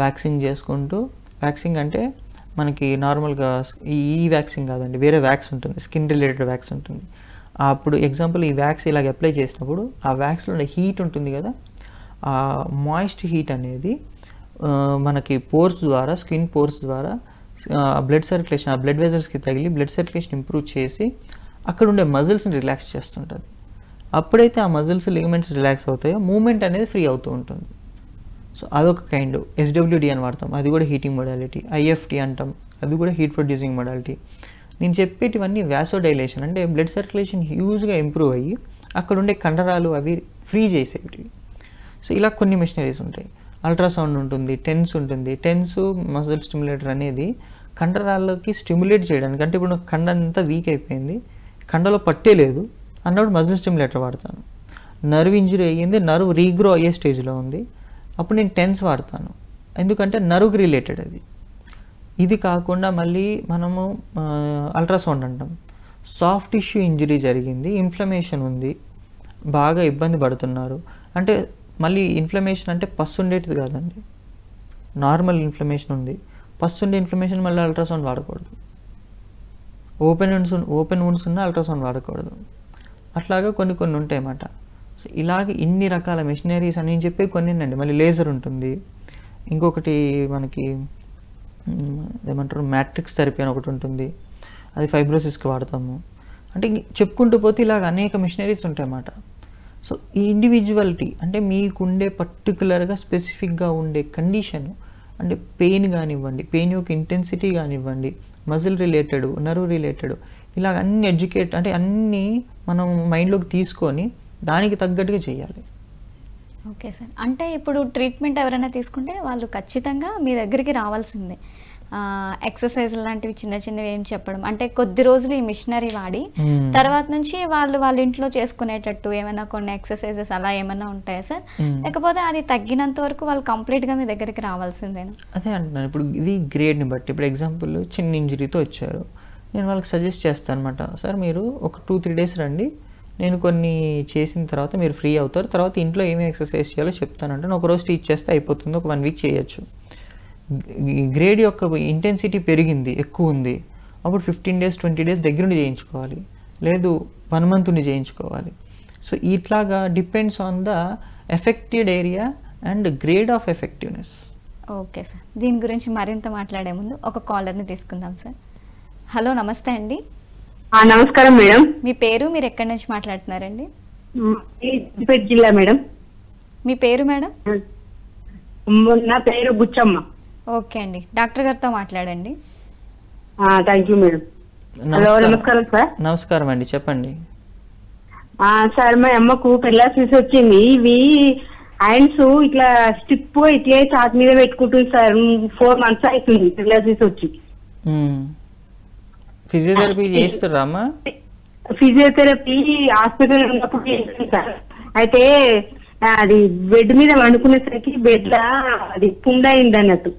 వ్యాక్సింగ్ చేసుకుంటూ, వ్యాక్సింగ్ అంటే మనకి నార్మల్గా ఈ వ్యాక్సింగ్ కాదండి, వేరే వ్యాక్స్ ఉంటుంది, స్కిన్ రిలేటెడ్ వ్యాక్స్ ఉంటుంది. అప్పుడు ఎగ్జాంపుల్ ఈ వ్యాక్స్ ఇలాగ అప్లై చేసినప్పుడు ఆ వ్యాక్స్లో ఉండే హీట్ ఉంటుంది కదా, ఆ మాయిస్ట్ హీట్ అనేది మనకి పోర్స్ ద్వారా, స్కిన్ పోర్స్ ద్వారా బ్లడ్ సర్క్యులేషన్, ఆ బ్లడ్ వెజల్స్కి తగిలి బ్లడ్ సర్క్యులేషన్ ఇంప్రూవ్ చేసి అక్కడ ఉండే మజిల్స్ని రిలాక్స్ చేస్తుంటుంది. అప్పుడైతే ఆ మజిల్స్ లిగమెంట్స్ రిలాక్స్ అవుతాయో మూమెంట్ అనేది ఫ్రీ అవుతూ ఉంటుంది. సో అదొక కైండ్. ఎస్డబ్ల్యూడి అని వాడతాం, అది కూడా హీటింగ్ మొడాలిటీ. ఐఎఫ్టీ అంటాం, అది కూడా హీట్ ప్రొడ్యూసింగ్ మొడాలిటీ. నేను చెప్పేటివన్నీ వ్యాసోడైలేషన్ అంటే బ్లడ్ సర్క్యులేషన్ హ్యూజ్గా ఇంప్రూవ్ అయ్యి అక్కడ ఉండే కండరాలు అవి ఫ్రీ చేసేవి. సో ఇలా కొన్ని మిషనరీస్ ఉంటాయి. అల్ట్రాసౌండ్ ఉంటుంది, టెన్స్ ఉంటుంది. టెన్స్ మజిల్ స్టిమ్యులేటర్ అనేది కండరాల్లోకి స్టిమ్యులేట్ చేయడానికి, అంటే ఇప్పుడు కండ అంతా వీక్ అయిపోయింది, కండలో పట్టే లేదు అన్నప్పుడు మజిల్ స్టిమ్యులేటర్ వాడతాను. నర్వ్ ఇంజరీ అయ్యింది, నర్వ్ రీగ్రో అయ్యే స్టేజ్లో ఉంది, అప్పుడు నేను టెన్స్ వాడతాను, ఎందుకంటే నర్వ్కి రిలేటెడ్ అది. ఇది కాకుండా మళ్ళీ మనము అల్ట్రాసౌండ్ అంటాం, సాఫ్ట్ టిష్యూ ఇంజరీ జరిగింది, ఇన్ఫ్లమేషన్ ఉంది, బాగా ఇబ్బంది పడుతున్నారు అంటే, మళ్ళీ ఇన్ఫ్లమేషన్ అంటే పస్సు ఉండేటిది కాదండి, నార్మల్ ఇన్ఫ్లమేషన్ ఉంది, పస్సు ఉండే ఇన్ఫ్లమేషన్ మళ్ళీ అల్ట్రాసౌండ్ వాడకూడదు. ఓపెన్ వుండ్స్ ఉన్న అల్ట్రాసౌండ్ వాడకూడదు. అట్లాగా కొన్ని కొన్ని ఉంటాయి అన్నమాట. సో ఇలాగ ఇన్ని రకాల మెషినరీస్ అని నేను చెప్పే కొన్ని అండి. మళ్ళీ లేజర్ ఉంటుంది, ఇంకొకటి మనకి ఏమంటారు మ్యాట్రిక్స్ థెరపీ అని ఒకటి ఉంటుంది, అది ఫైబ్రోసిస్కి వాడతాము. అంటే చెప్పుకుంటూ పోతే ఇలాగ అనేక మిషనరీస్ ఉంటాయి అన్నమాట. సో ఈ ఇండివిజువాలిటీ అంటే మీకుండే పర్టికులర్గా స్పెసిఫిక్గా ఉండే కండిషన్, అంటే పెయిన్ కానివ్వండి, పెయిన్ యొక్క ఇంటెన్సిటీ కానివ్వండి, మజిల్ రిలేటెడ్, నర్వ్ రిలేటెడ్, ఇలాగ అన్ని ఎడ్యుకేట్ అంటే అన్నీ మనం మైండ్లోకి తీసుకొని దానికి తగ్గట్టుగా చేయాలి. Okay sir. అంటే ఇప్పుడు ట్రీట్మెంట్ ఎవరైనా తీసుకుంటే వాళ్ళు ఖచ్చితంగా మీ దగ్గరికి రావాల్సిందే. ఎక్సర్సైజ్ లాంటివి చిన్న చిన్నవి ఏం చెప్పడం అంటే కొద్ది రోజులు ఈ మిషనరీ వాడి తర్వాత నుంచి వాళ్ళ ఇంట్లో చేసుకునేటట్టు ఏమైనా కొన్ని ఎక్సర్సైజెస్ అలా ఏమైనా ఉంటాయా సార్? లేకపోతే అది తగ్గినంత వరకు వాళ్ళు కంప్లీట్గా మీ దగ్గరికి రావాల్సిందేనా? అదే అంటున్నాను. ఇప్పుడు ఇది గ్రేడ్ని బట్టి, ఇప్పుడు ఎగ్జాంపుల్ చిన్న ఇంజరీతో వచ్చారు, నేను వాళ్ళకి సజెస్ట్ చేస్తాను అనమాట, సార్ మీరు ఒక 2-3 డేస్ రండి, నేను కొన్ని చేసిన తర్వాత మీరు ఫ్రీ అవుతారు, తర్వాత ఇంట్లో ఏమేమి ఎక్సర్సైజ్ చేయాలో చెప్తానంటే నేను ఒకరోజు టీచ్ చేస్తే అయిపోతుంది, ఒక 1 వీక్ చేయొచ్చు. గ్రేడ్ యొక్క ఇంటెన్సిటీ పెరిగింది, ఎక్కువ ఉంది, అప్పుడు 15 డేస్ 20 డేస్ దగ్గరుండి చేయించుకోవాలి, లేదు 1 మంత్ ఉండి చేయించుకోవాలి. సో ఇట్లాగా depends on the affected area and grade of effectiveness. Okay sir. దీని గురించి మరింత మాట్లాడే ముందు ఒక కాలర్ని తీసుకుందాం సార్. హలో, నమస్తే అండి. నమస్కారం మేడం. మీ పేరు, మీరు ఎక్కడి నుంచి మాట్లాడుతున్నారండి? సిద్దిపేట జిల్లా మేడం. మీ పేరు మేడం? నా పేరు బుచ్చమ్మ. ఓకే అండి, డాక్టర్ గారితో మాట్లాడండి. Thank you madam. హలో, నమస్కారం సార్. నమస్కారం అండి, చెప్పండి. సార్ మా అమ్మకు పెళ్ళాసిస్ వచ్చింది, ఇవి హ్యాండ్స్ ఇట్లా స్టిప్ ఇట్లే చాట్ మీద పెట్టుకుంటుంది సార్. 4 months అవుతుంది పెళ్ళాసిస్ వచ్చి. ఫిజియోథెరపీ చేస్తారా అమ్మా? ఫిజియోథెరపీ హాస్పిటల్ ఉన్నప్పుడు చేస్తుంది సార్. అయితే అది బెడ్ మీద వండుకునేసరికి బెడ్ లా అది పుండ్ అయింది అన్నట్టు.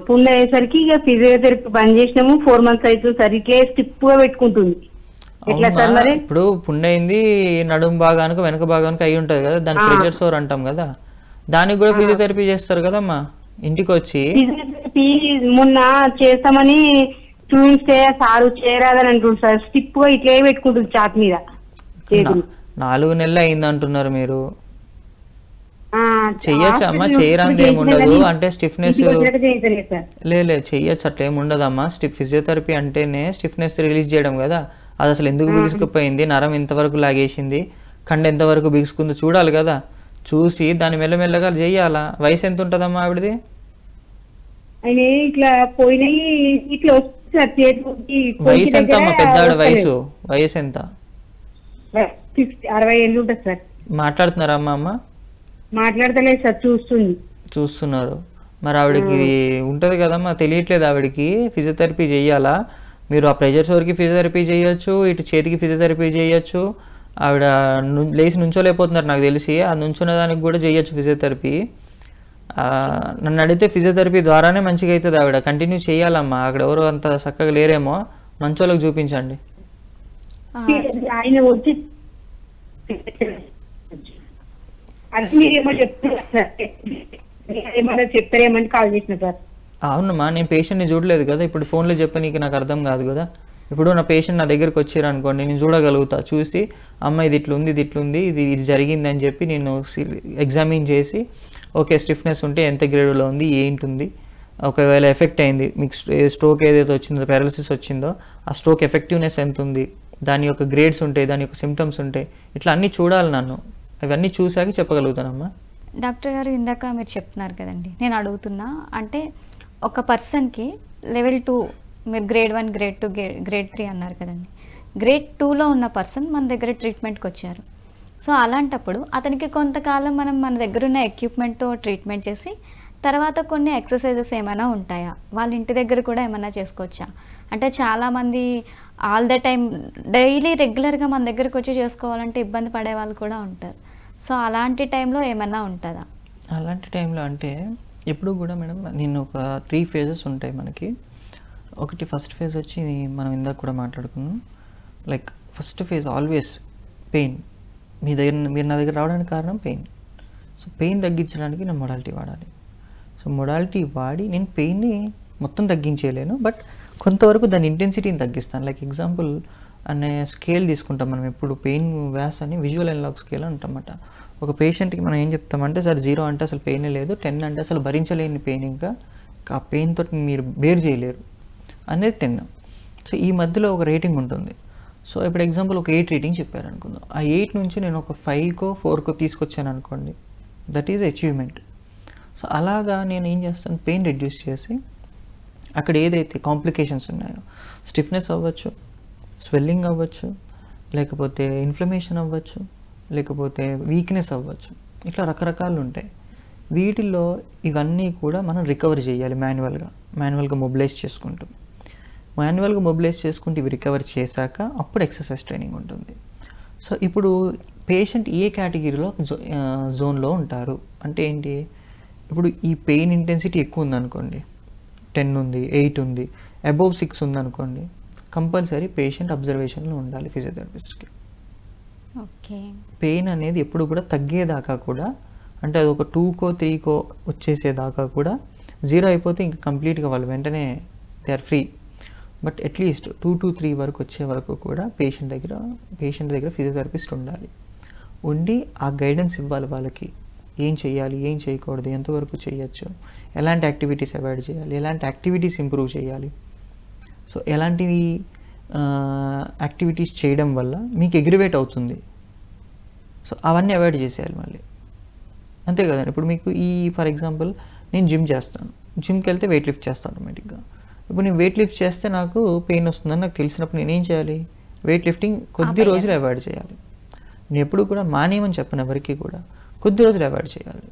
పుండ్ అయ్యేసరికి ఇక ఫిజియోథెరపీ బంద్ చేసినాము. 4 months అవుతుంది సార్. ఇట్లే స్టిప్ గా పెట్టుకుంటుంది. ఎట్లా సార్ మరి? ఇప్పుడు పుండ్ అయింది నడుము భాగానికి వెనక భాగానికి అయి ఉంటది కదా, దాని ప్రెజర్ సోర్ అంటాం కదా, దానికి కూడా ఫిజియోథెరపీ చేస్తారు కదమ్మా ఇంటికి వచ్చి. ఫిజియోథెరపీ మొన్న చేస్తామని చూస్తే సారు చేయరాదని అంటుంది సార్. స్టిప్ గా ఇట్లే పెట్టుకుంటుంది చాట్ మీద. 4 నెలలు అయింది అంటున్నారు మీరు. చెయ్యొచ్చు అమ్మా, చేయరాంది ఏముండదు. అంటే స్టిఫ్నెస్ లేదు, చెయ్యొచ్చు, అట్లా ఏమి ఉండదమ్మా. ఫిజియోథెరపీ అంటేనే స్టిఫ్నెస్ రిలీజ్ చేయడం కదా. అది అసలు ఎందుకు బిగుసుకుపోయింది, నరం ఎంతవరకు లాగేసింది, కండ ఎంతవరకు బిగుసుకుందో చూడాలి కదా. చూసి దాన్ని మెల్లమెల్లగా చెయ్యాలా. వయసు ఎంత ఉంటుందమ్మా ఆవిడది? ఇట్లా పోయినాయి ఇట్లా వయసు ఎంత అమ్మా పెద్దావిడ వయసు ఎంత? 60 ఏళ్ళు ఉంటుంది సార్. మాట్లాడుతున్నారా అమ్మా? అమ్మ మాట్లాడతలేదు సార్, చూస్తున్నారు. మరి ఆవిడకి ఉంటది కదమ్మా, తెలియట్లేదు ఆవిడకి ఫిజియోథెరపీ చెయ్యాలా. మీరు ఆ ప్రెజర్ సోర్కి ఫిజియోథెరపీ చేయొచ్చు, ఇటు చేతికి ఫిజియోథెరపీ చేయొచ్చు. ఆవిడ లేచి నుంచోలేకపోతున్నారు నాకు తెలిసి, ఆ నుంచున్న దానికి కూడా చేయొచ్చు ఫిజియోథెరపీ. నన్ను అడిగితే ఫిజియోథెరపీ ద్వారానే మంచిగా అవుతుంది. ఆవిడ కంటిన్యూ చేయాలమ్మా, అక్కడ ఎవరు అంత చక్కగా లేరేమో, మంచోళ్ళకి చూపించండి. ఆయన వచ్చి అది మీరేమో చెప్తున్నారు సార్, ఏమైనా చెప్తారేమని కాల్ చేసిన సార్. అవునమ్మా, నేను పేషెంట్ని చూడలేదు కదా, ఇప్పుడు ఫోన్లో చెప్పి నీకు నాకు అర్థం కాదు కదా. ఇప్పుడు నా పేషెంట్ నా దగ్గరికి వచ్చారు అనుకోండి, నేను చూడగలుగుతా, చూసి అమ్మ ఇది ఇట్లుంది ఇది ఇట్లుంది ఇది ఇది జరిగింది అని చెప్పి నేను ఎగ్జామిన్ చేసి ఓకే స్టిఫ్నెస్ ఉంటే ఎంత గ్రేడ్లో ఉంది ఏంటుంది, ఒకవేళ ఎఫెక్ట్ అయింది మీకు స్ట్రోక్ ఏదైతే వచ్చిందో పారాలిసిస్ వచ్చిందో ఆ స్ట్రోక్ ఎఫెక్టివ్నెస్ ఎంత ఉంది, దాని యొక్క గ్రేడ్స్ ఉంటాయి, దాని యొక్క సిమ్టమ్స్ ఉంటాయి, ఇట్లా అన్నీ చూడాలి నన్ను. అవన్నీ చూసాక చెప్పగలుగుతానమ్మా. డాక్టర్ గారు ఇందాక మీరు చెప్తున్నారు కదండి, నేను అడుగుతున్నా అంటే ఒక పర్సన్కి లెవెల్ 2 మీరు గ్రేడ్ 1 గ్రేడ్ 2 గ్రేడ్ 3 అన్నారు కదండి, గ్రేడ్ 2లో ఉన్న పర్సన్ మన దగ్గర ట్రీట్మెంట్కి వచ్చారు. సో అలాంటప్పుడు అతనికి కొంతకాలం మనం మన దగ్గర ఉన్న ఎక్విప్మెంట్తో ట్రీట్మెంట్ చేసి తర్వాత కొన్ని ఎక్సర్సైజెస్ ఏమైనా ఉంటాయా, వాళ్ళ ఇంటి దగ్గర కూడా ఏమైనా చేసుకోవచ్చా? అంటే చాలామంది ఆల్ ద టైం డైలీ రెగ్యులర్గా మన దగ్గరకు వచ్చి చేసుకోవాలంటే ఇబ్బంది పడే వాళ్ళు కూడా ఉంటారు. సో అలాంటి టైంలో ఏమైనా ఉంటుందా? అలాంటి టైంలో అంటే ఎప్పుడు కూడా మేడం నేను ఒక 3 phases ఉంటాయి మనకి. ఒకటి ఫస్ట్ ఫేజ్ వచ్చి మనం ఇందాక కూడా మాట్లాడుకున్నాం, like first phase always pain. మీరు నా దగ్గర రావడానికి కారణం పెయిన్. సో పెయిన్ తగ్గించడానికి నేను మొడాలిటీ వాడాలి. సో మొడాలిటీ వాడి నేను పెయిన్ని మొత్తం తగ్గించేయలేను, బట్ కొంతవరకు దాని ఇంటెన్సిటీని తగ్గిస్తాను. లైక్ ఎగ్జాంపుల్ అనే స్కేల్ తీసుకుంటాం మనం ఎప్పుడు, పెయిన్ వ్యాస్ అని విజువల్ అనలాగ్ స్కేల్ అంటామన్నమాట. ఒక పేషెంట్కి మనం ఏం చెప్తామంటే సార్ 0 అంటే అసలు పెయిన్ లేదు, 10 అంటే అసలు భరించలేని పెయిన్, ఇంకా ఆ పెయిన్ తోటి మీరు బేర్ చేయలేరు అనేది 10. సో ఈ మధ్యలో ఒక రేటింగ్ ఉంటుంది. సో ఇప్పుడు ఎగ్జాంపుల్ ఒక 8 రేటింగ్ చెప్పారు అనుకుందాం, ఆ 8 నుంచి నేను ఒక 5కో 4కో తీసుకొచ్చాను అనుకోండి, దట్ ఈజ్ అచీవ్మెంట్. సో అలాగా నేను ఏం చేస్తాను, పెయిన్ రెడ్యూస్ చేసి అక్కడ ఏదైతే కాంప్లికేషన్స్ ఉన్నాయో, స్టిఫ్నెస్ అవ్వచ్చు, స్వెల్లింగ్ అవ్వచ్చు, లేకపోతే ఇన్ఫ్లమేషన్ అవ్వచ్చు, లేకపోతే వీక్నెస్ అవ్వచ్చు, ఇట్లా రకరకాలు ఉంటాయి. వీటిల్లో ఇవన్నీ కూడా మనం రికవర్ చేయాలి మాన్యువల్గా మొబిలైజ్ చేసుకుంటూ. మాన్యువల్గా మొబిలైజ్ చేసుకుంటూ ఇవి రికవర్ చేశాక అప్పుడు ఎక్సర్సైజ్ ట్రైనింగ్ ఉంటుంది. సో ఇప్పుడు పేషెంట్ ఏ కేటగిరీలో జోన్లో ఉంటారు అంటే ఏంటి, ఇప్పుడు ఈ పెయిన్ ఇంటెన్సిటీ ఎక్కువ ఉందనుకోండి, 10 ఉంది, 8 ఉంది, అబోవ్ 6 ఉందనుకోండి, కంపల్సరీ పేషెంట్ అబ్జర్వేషన్లో ఉండాలి ఫిజియోథెరపిస్ట్కి. ఓకే. పెయిన్ అనేది ఎప్పుడు కూడా తగ్గేదాకా కూడా, అంటే అది ఒక 2కో 3కో వచ్చేసేదాకా కూడా, 0 అయిపోతే ఇంకా కంప్లీట్గా వాళ్ళు వెంటనే they are free. But at least 2 to 3 వరకు వచ్చే వరకు కూడా పేషెంట్ దగ్గర ఫిజియోథెరపిస్ట్ ఉండాలి. ఉండి ఆ గైడెన్స్ ఇవ్వాలి వాళ్ళకి, ఏం చేయాలి ఏం చేయకూడదు, ఎంతవరకు చేయొచ్చు, ఎలాంటి యాక్టివిటీస్ అవాయిడ్ చేయాలి, ఎలాంటి యాక్టివిటీస్ ఇంప్రూవ్ చేయాలి. సో ఎలాంటివి యాక్టివిటీస్ చేయడం వల్ల మీకు ఎగ్రివేట్ అవుతుంది, సో అవన్నీ అవాయిడ్ చేసేయాలి మళ్ళీ, అంతే కదండి. ఇప్పుడు మీకు ఫర్ ఎగ్జాంపుల్ నేను జిమ్ చేస్తాను, జిమ్కి వెళ్తే వెయిట్ లిఫ్ట్ చేస్తాను ఆటోమేటిక్గా. ఇప్పుడు నేను వెయిట్ లిఫ్ట్ చేస్తే నాకు పెయిన్ వస్తుందని నాకు తెలిసినప్పుడు నేనేం చేయాలి, వెయిట్ లిఫ్టింగ్ కొద్ది రోజులు అవాయిడ్ చేయాలి. నేను ఎప్పుడు కూడా మానేయమని చెప్పను ఎవరికి కూడా, కొద్ది రోజులు అవాయిడ్ చేయాలి.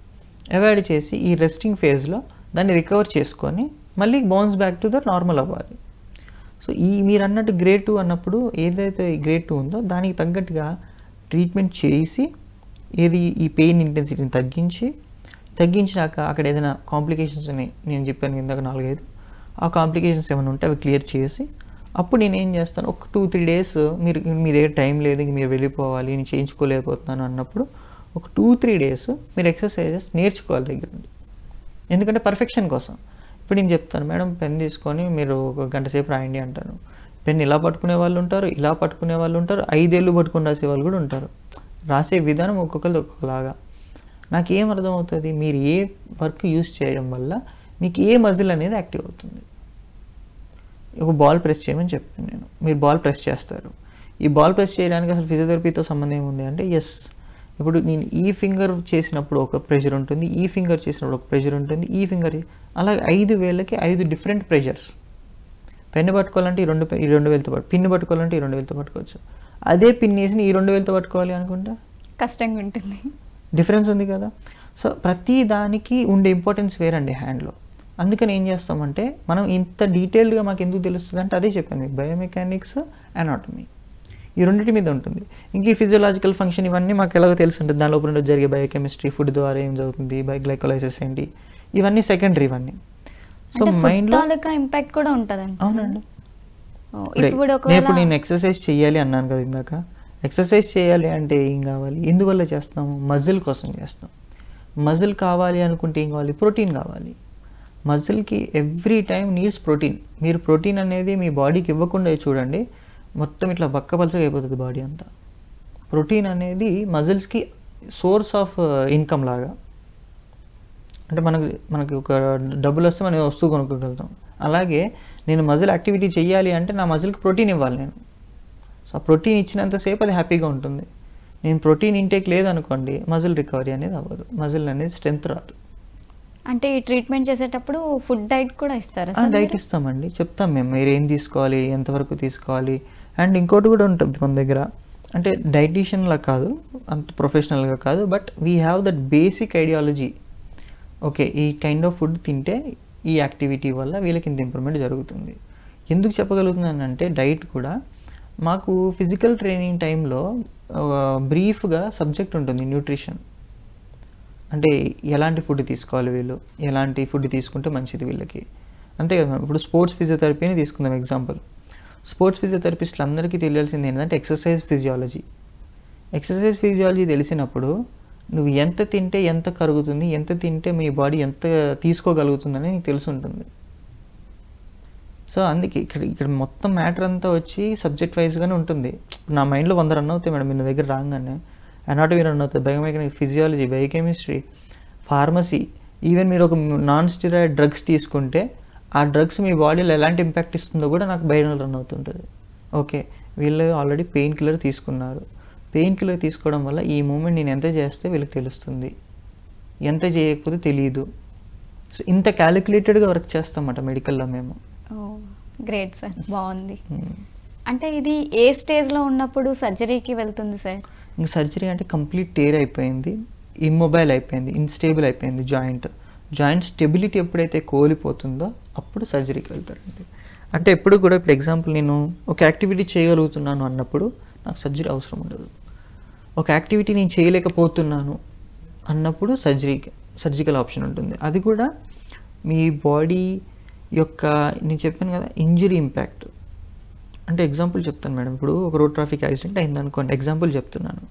అవాయిడ్ చేసి ఈ రెస్టింగ్ ఫేజ్లో దాన్ని రికవర్ చేసుకొని మళ్ళీ bounce back to the normal అవ్వాలి. సో మీరు అన్నట్టు గ్రేడ్ 2 అన్నప్పుడు ఏదైతే గ్రేడ్ 2 ఉందో దానికి తగ్గట్టుగా ట్రీట్మెంట్ చేసి ఈ పెయిన్ ఇంటెన్సిటీని తగ్గించాక అక్కడ ఏదైనా కాంప్లికేషన్స్ అని నేను చెప్పాను ఇందాక 4-5, ఆ కాంప్లికేషన్స్ ఏమైనా ఉంటే అవి క్లియర్ చేసి అప్పుడు నేను ఏం చేస్తాను, ఒక 2-3 డేస్ మీ దగ్గర టైం లేదు, ఇంక మీరు వెళ్ళిపోవాలి, నేను చేయించుకోలేకపోతున్నాను అన్నప్పుడు ఒక 2-3 డేస్ మీరు ఎక్సర్సైజెస్ నేర్చుకోవాలి దగ్గర నుండి. ఎందుకంటే పర్ఫెక్షన్ కోసం. ఇప్పుడు నేను చెప్తాను మేడం పెన్ తీసుకొని మీరు 1 గంట సేపు రాయండి అంటాను. పెన్ ఇలా పట్టుకునే వాళ్ళు ఉంటారు, ఇలా పట్టుకునే వాళ్ళు ఉంటారు, 5 ఏళ్ళు పట్టుకుని రాసే వాళ్ళు కూడా ఉంటారు. రాసే విధానం ఒక్కొక్కరిది ఒక్కొక్కలాగా. నాకు ఏం అర్థమవుతుంది, మీరు ఏ వర్క్ యూస్ చేయడం వల్ల మీకు ఏ మజిల్ అనేది యాక్టివ్ అవుతుంది. ఒక బాల్ ప్రెస్ చేయమని చెప్పాను నేను, మీరు బాల్ ప్రెస్ చేస్తారు. ఈ బాల్ ప్రెస్ చేయడానికి అసలు ఫిజియోథెరపీతో సంబంధం ఏముంది అంటే, ఇప్పుడు నేను ఈ ఫింగర్ చేసినప్పుడు ఒక ప్రెషర్ ఉంటుంది, ఈ ఫింగర్ చేసినప్పుడు ఒక ప్రెషర్ ఉంటుంది, ఈ ఫింగర్ అలాగే 5 వేళ్ళకి 5 డిఫరెంట్ ప్రెషర్స్. పెన్ను పట్టుకోవాలంటే ఈ 2 వేలతో పిన్ను పట్టుకోవాలంటే ఈ 2 వేలతో పట్టుకోవచ్చు. అదే పిన్ వేసి ఈ 2 వేలతో పట్టుకోవాలి అనుకుంటా కష్టంగా ఉంటుంది, డిఫరెన్స్ ఉంది కదా. సో ప్రతి దానికి ఉండే ఇంపార్టెన్స్ వేరండి హ్యాండ్లో. అందుకని ఏం చేస్తామంటే మనం ఇంత డీటెయిల్డ్గా మాకు ఎందుకు తెలుస్తుంది అంటే అదే చెప్పాను మీకు, బయోమెకానిక్స్, అనాటమీ ఈ రెండింటి మీద ఉంటుంది. ఇంక ఈ ఫిజియోలాజికల్ ఫంక్షన్ ఇవన్నీ మాకు ఎలాగో తెలుసు ఉంటుంది, దాని లోపల జరిగే బయోకెమిస్ట్రీ, ఫుడ్ ద్వారా ఏం జరుగుతుంది, గ్లైకోలైసిస్ ఏంటి, ఇవన్నీ సెకండరీ ఇవన్నీ. సో మైండ్లో ఇంపాక్ట్ కూడా ఉంటుందండి. అవునండి. ఇప్పుడు ఇప్పుడు నేను ఎక్సర్సైజ్ చేయాలి అన్నాను కదా ఇందాక. ఎక్సర్సైజ్ చేయాలి అంటే ఏం కావాలి, ఎందువల్ల చేస్తాము? మజిల్ కోసం చేస్తాం. మజిల్ కావాలి అనుకుంటే ఏం కావాలి? ప్రోటీన్ కావాలి. మజిల్కి ఎవ్రీ టైమ్ నీడ్స్ ప్రోటీన్. మీరు ప్రోటీన్ అనేది మీ బాడీకి ఇవ్వకుండా చూడండి, మొత్తం ఇట్లా బక్కపలచగా అయిపోతుంది బాడీ అంతా. ప్రోటీన్ అనేది మజిల్స్కి సోర్స్ ఆఫ్ ఇన్కమ్ లాగా. అంటే మనకి ఒక డబ్బులు వస్తే మనం వస్తువు కొనుక్కోగలుగుతాం. అలాగే నేను మజిల్ యాక్టివిటీ చేయాలి అంటే నా మజిల్కి ప్రోటీన్ ఇవ్వాలి నేను. సో ఆ ప్రోటీన్ ఇచ్చినంతసేపు అది హ్యాపీగా ఉంటుంది. నేను ప్రోటీన్ ఇంటేక్ లేదనుకోండి, మజిల్ రికవరీ అనేది అవ్వదు, మజిల్ అనేది స్ట్రెంత్ రాదు. అంటే ఈ ట్రీట్మెంట్ చేసేటప్పుడు ఫుడ్ డైట్ కూడా ఇస్తారా? డైట్ ఇస్తామండి, చెప్తాం మేము మీరు ఏం తీసుకోవాలి, ఎంతవరకు తీసుకోవాలి. అండ్ ఇంకోటి కూడా ఉంటుంది మన దగ్గర, అంటే డైటీషియన్లా కాదు, అంత ప్రొఫెషనల్గా కాదు, but we have that basic ideology. Okay, ఈ కైండ్ ఆఫ్ ఫుడ్ తింటే ఈ యాక్టివిటీ వల్ల వీళ్ళకి ఇంత ఇంప్రూవ్మెంట్ జరుగుతుంది. ఎందుకు చెప్పగలుగుతున్నానంటే డైట్ కూడా మాకు ఫిజికల్ ట్రైనింగ్ టైంలో బ్రీఫ్గా సబ్జెక్ట్ ఉంటుంది, న్యూట్రిషన్. అంటే ఎలాంటి ఫుడ్ తీసుకోవాలి వీళ్ళు, ఎలాంటి ఫుడ్ తీసుకుంటే మంచిది వీళ్ళకి, అంతే కదా. ఇప్పుడు స్పోర్ట్స్ ఫిజియోథెరపీని తీసుకుందాం ఎగ్జాంపుల్. స్పోర్ట్స్ ఫిజియోథెరపిస్టులు అందరికీ తెలియాల్సింది ఏంటంటే ఎక్సర్సైజ్ ఫిజియాలజీ. ఎక్సర్సైజ్ ఫిజియాలజీ తెలిసినప్పుడు నువ్వు ఎంత తింటే ఎంత కరుగుతుంది, ఎంత తింటే మీ బాడీ ఎంత తీసుకోగలుగుతుందని నీకు తెలిసి ఉంటుంది. సో అందుకే ఇక్కడ మొత్తం మ్యాటర్ అంతా వచ్చి సబ్జెక్ట్ వైజ్గానే ఉంటుంది. నా మైండ్లో 100 రన్ అవుతాయి మేడం, మీ దగ్గర రాగానే అనాటమీ రన్ అవుతుంది, biomechanics, physiology, biochemistry, pharmacy, even మీరు ఒక నాన్ స్టెరాయిడ్ డ్రగ్స్ తీసుకుంటే ఆ డ్రగ్స్ మీ బాడీలో ఎలాంటి ఇంపాక్ట్ ఇస్తుందో కూడా నాకు బయట రన్ అవుతుంటుంది. ఓకే, వీళ్ళు ఆల్రెడీ పెయిన్ కిల్లర్ తీసుకున్నారు, పెయిన్ కిల్లర్ తీసుకోవడం వల్ల ఈ మూమెంట్ నేను ఎంత చేస్తే వీళ్ళకి తెలుస్తుంది, ఎంత చేయకపోతే తెలియదు. సో ఇంత క్యాలిక్యులేటెడ్గా వర్క్ చేస్తామట మెడికల్లో మేము. గ్రేట్ సార్, బాగుంది. అంటే ఇది ఏ స్టేజ్లో ఉన్నప్పుడు సర్జరీకి వెళ్తుంది సార్? ఇంకా సర్జరీ అంటే కంప్లీట్ టేర్ అయిపోయింది, ఇమ్మొబైల్ అయిపోయింది, ఇన్స్టేబుల్ అయిపోయింది జాయింట్ స్టెబిలిటీ ఎప్పుడైతే కోల్పోతుందో అప్పుడు సర్జరీకి వెళ్తారండి. అంటే ఎప్పుడు కూడా ఇప్పుడు ఎగ్జాంపుల్ నేను ఒక యాక్టివిటీ చేయగలుగుతున్నాను అన్నప్పుడు నాకు సర్జరీ అవసరం ఉండదు. ఒక యాక్టివిటీ నేను చేయలేకపోతున్నాను అన్నప్పుడు సర్జికల్ ఆప్షన్ ఉంటుంది. అది కూడా మీ బాడీ యొక్క, నేను చెప్పాను కదా, ఇంజరీ ఇంపాక్ట్. అంటే ఎగ్జాంపుల్ చెప్తాను మేడం. ఇప్పుడు ఒక రోడ్ ట్రాఫిక్ యాక్సిడెంట్ అయింది అనుకోండి, ఎగ్జాంపుల్ చెప్తున్నాను.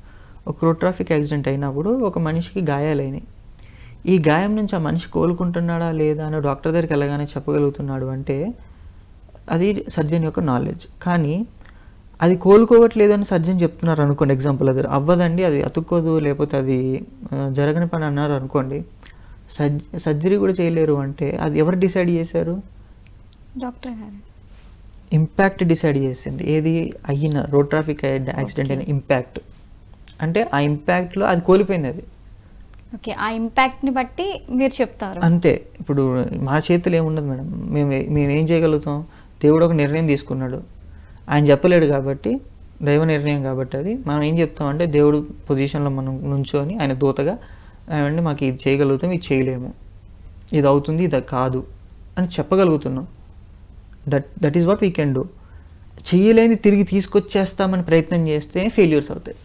ఒక రోడ్ ట్రాఫిక్ యాక్సిడెంట్ అయినప్పుడు ఒక మనిషికి గాయాలైనాయి. ఈ గాయం నుంచి ఆ మనిషి కోలుకుంటున్నాడా లేదా అని డాక్టర్ దగ్గరికి వెళ్ళగానే చెప్పగలుగుతున్నాడు అంటే అది సర్జన్ యొక్క నాలెడ్జ్. కానీ అది కోలుకోవట్లేదు అని సర్జన్ చెప్తున్నారు అనుకోండి, ఎగ్జాంపుల్ అది అవ్వదండి, అది అతుక్కోదు, లేకపోతే అది జరగని పని అన్నారు అనుకోండి, సర్జరీ కూడా చేయలేరు అంటే అది ఎవరు డిసైడ్ చేశారు? డాక్టర్ గారు. ఇంపాక్ట్ డిసైడ్ చేసింది. ఏది అయిన రోడ్ ట్రాఫిక్ యాక్సిడెంట్ అయిన ఇంపాక్ట్, అంటే ఆ ఇంపాక్ట్లో అది కోల్పోయింది. అది ఓకే, ఆ ఇంపాక్ట్ని బట్టి మీరు చెప్తారు అంతే. ఇప్పుడు మా చేతులు ఏముండదు మేడం, మేమేం చేయగలుగుతాం? దేవుడు ఒక నిర్ణయం తీసుకున్నాడు, ఆయన చెప్పలేడు కాబట్టి దైవ నిర్ణయం కాబట్టి అది మనం ఏం చెప్తామంటే దేవుడు పొజిషన్లో మనం నుంచొని ఆయన దూతగా ఏమంటే మాకు ఇది చేయగలుగుతాం, ఇది చేయలేము, ఇది అవుతుంది, ఇది కాదు అని చెప్పగలుగుతున్నాం. That is what we can do. చేయలేని తిరిగి తీసుకొచ్చేస్తామని ప్రయత్నం చేస్తే ఫెయిల్యూర్స్ అవుతాయి.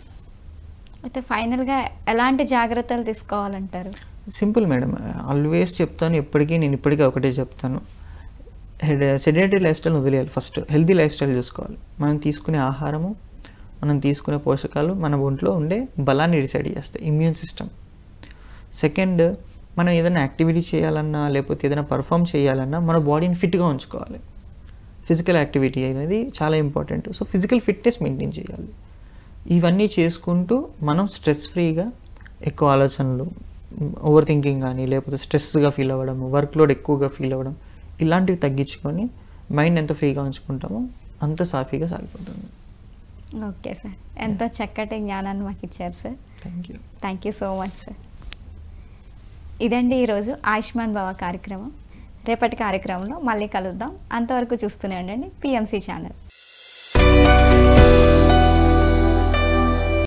అయితే ఫైనల్గా ఎలాంటి జాగ్రత్తలు తీసుకోవాలంటారు? సింపుల్ మేడం, ఆల్వేస్ చెప్తాను, నేను ఇప్పటికీ ఒకటే చెప్తాను, సెడెంటరీ లైఫ్ స్టైల్ వదిలేయాలి. ఫస్ట్ హెల్తీ లైఫ్ స్టైల్ చూసుకోవాలి. మనం తీసుకునే ఆహారము, మనం తీసుకునే పోషకాలు మన ఒంట్లో ఉండే బలాన్ని డిసైడ్ చేస్తాయి, ఇమ్యూన్ సిస్టమ్. సెకండ్, మనం ఏదైనా యాక్టివిటీ చేయాలన్నా లేకపోతే ఏదైనా పర్ఫామ్ చేయాలన్నా మన బాడీని ఫిట్గా ఉంచుకోవాలి. ఫిజికల్ యాక్టివిటీ అనేది చాలా important. So physical fitness maintain చేయాలి. ఇవన్నీ చేసుకుంటూ మనం స్ట్రెస్ ఫ్రీగా, ఎక్కువ ఆలోచనలు, ఓవర్ థింకింగ్ కానీ లేకపోతే స్ట్రెస్గా ఫీల్ అవ్వడం, వర్క్ లోడ్ ఎక్కువగా ఫీల్ అవ్వడం, ఇలాంటివి తగ్గించుకొని మైండ్ ఎంత ఫ్రీగా ఉంచుకుంటామో అంత సాఫీగా సాగిపోతుంది. ఓకే సార్, ఎంతో చక్కటి జ్ఞానాన్ని మాకు ఇచ్చారు sir. Thank you so much sir. ఇదండి ఈరోజు ఆయుష్మాన్ భవ కార్యక్రమం. రేపటి కార్యక్రమంలో మళ్ళీ కలుద్దాం. అంతవరకు చూస్తూనే ఉండండి PMC ఛానల్.